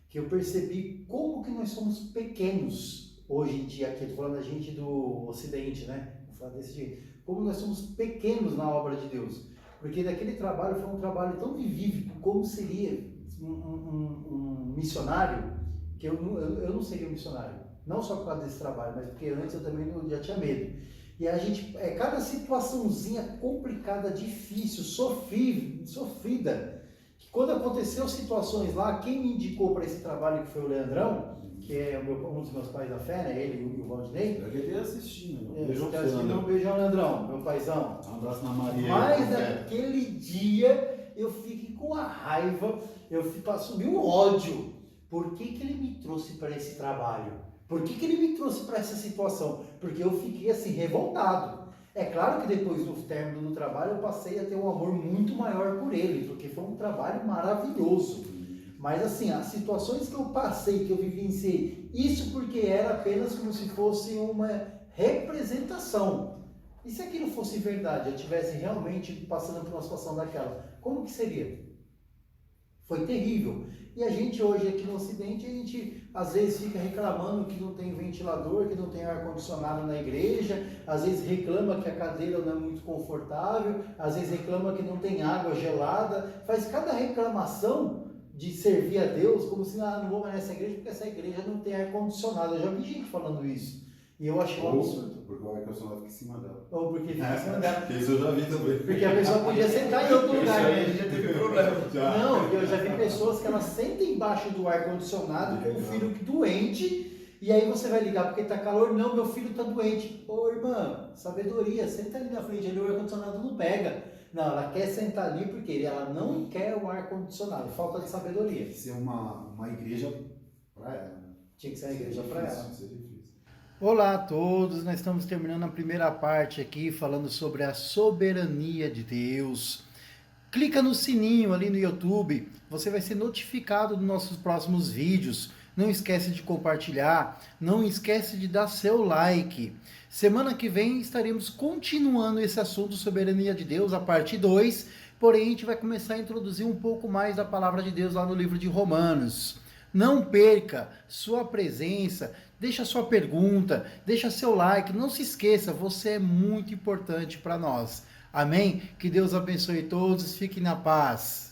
que eu percebi como que nós somos pequenos hoje em dia, aqui, estou falando da gente do Ocidente, né? Vou falar desse jeito, como nós somos pequenos na obra de Deus, porque daquele trabalho foi um trabalho tão vivífico, como seria um missionário, que eu não seria um missionário, não só por causa desse trabalho, mas porque antes eu também já tinha medo. E a gente, cada situaçãozinha complicada, difícil, sofrida, que quando aconteceu situações lá, quem me indicou para esse trabalho que foi o Leandrão, que é um dos meus pais da fé, né? Ele e o Valdinei. Eu queria assistindo. Um beijão, Leandrão, meu paizão. Um abraço na Maria. Mas naquele dia eu fiquei com a raiva, assumi um ódio. Por que ele me trouxe para esse trabalho? Por que ele me trouxe para essa situação? Porque eu fiquei assim, revoltado. É claro que depois do término do trabalho eu passei a ter um amor muito maior por ele, porque foi um trabalho maravilhoso. Mas assim, as situações que eu passei, que eu vivenciei, isso porque era apenas como se fosse uma representação. E se aquilo fosse verdade, eu estivesse realmente passando por uma situação daquela, como que seria? Foi terrível. E a gente hoje aqui no Ocidente, a gente às vezes fica reclamando que não tem ventilador, que não tem ar-condicionado na igreja, às vezes reclama que a cadeira não é muito confortável, às vezes reclama que não tem água gelada, faz cada reclamação de servir a Deus como se não vou mais nessa igreja porque essa igreja não tem ar-condicionado. Eu já vi gente falando isso. E eu achei um absurdo. Porque o ar-condicionado fica em cima dela. Ou porque fica em cima dela. Isso eu já vi também. Porque a pessoa podia sentar em outro lugar. Isso aí já teve problema. Não, eu já vi pessoas que elas sentem embaixo do ar-condicionado com o filho doente, e aí você vai ligar porque tá calor. Não, meu filho tá doente. Ô irmã, sabedoria, senta ali na frente, ali o ar-condicionado não pega. Não, ela quer sentar ali porque ela não quer o ar-condicionado, falta de sabedoria. Tem que ser uma igreja para ela. Tinha que ser uma igreja para ela. Isso é difícil. Olá a todos, nós estamos terminando a primeira parte aqui falando sobre a soberania de Deus. Clica no sininho ali no YouTube, você vai ser notificado dos nossos próximos vídeos. Não esquece de compartilhar, não esquece de dar seu like. Semana que vem estaremos continuando esse assunto soberania de Deus, a parte 2, porém a gente vai começar a introduzir um pouco mais da palavra de Deus lá no livro de Romanos. Não perca sua presença, deixa sua pergunta, deixa seu like, não se esqueça, você é muito importante para nós. Amém? Que Deus abençoe todos, fiquem na paz.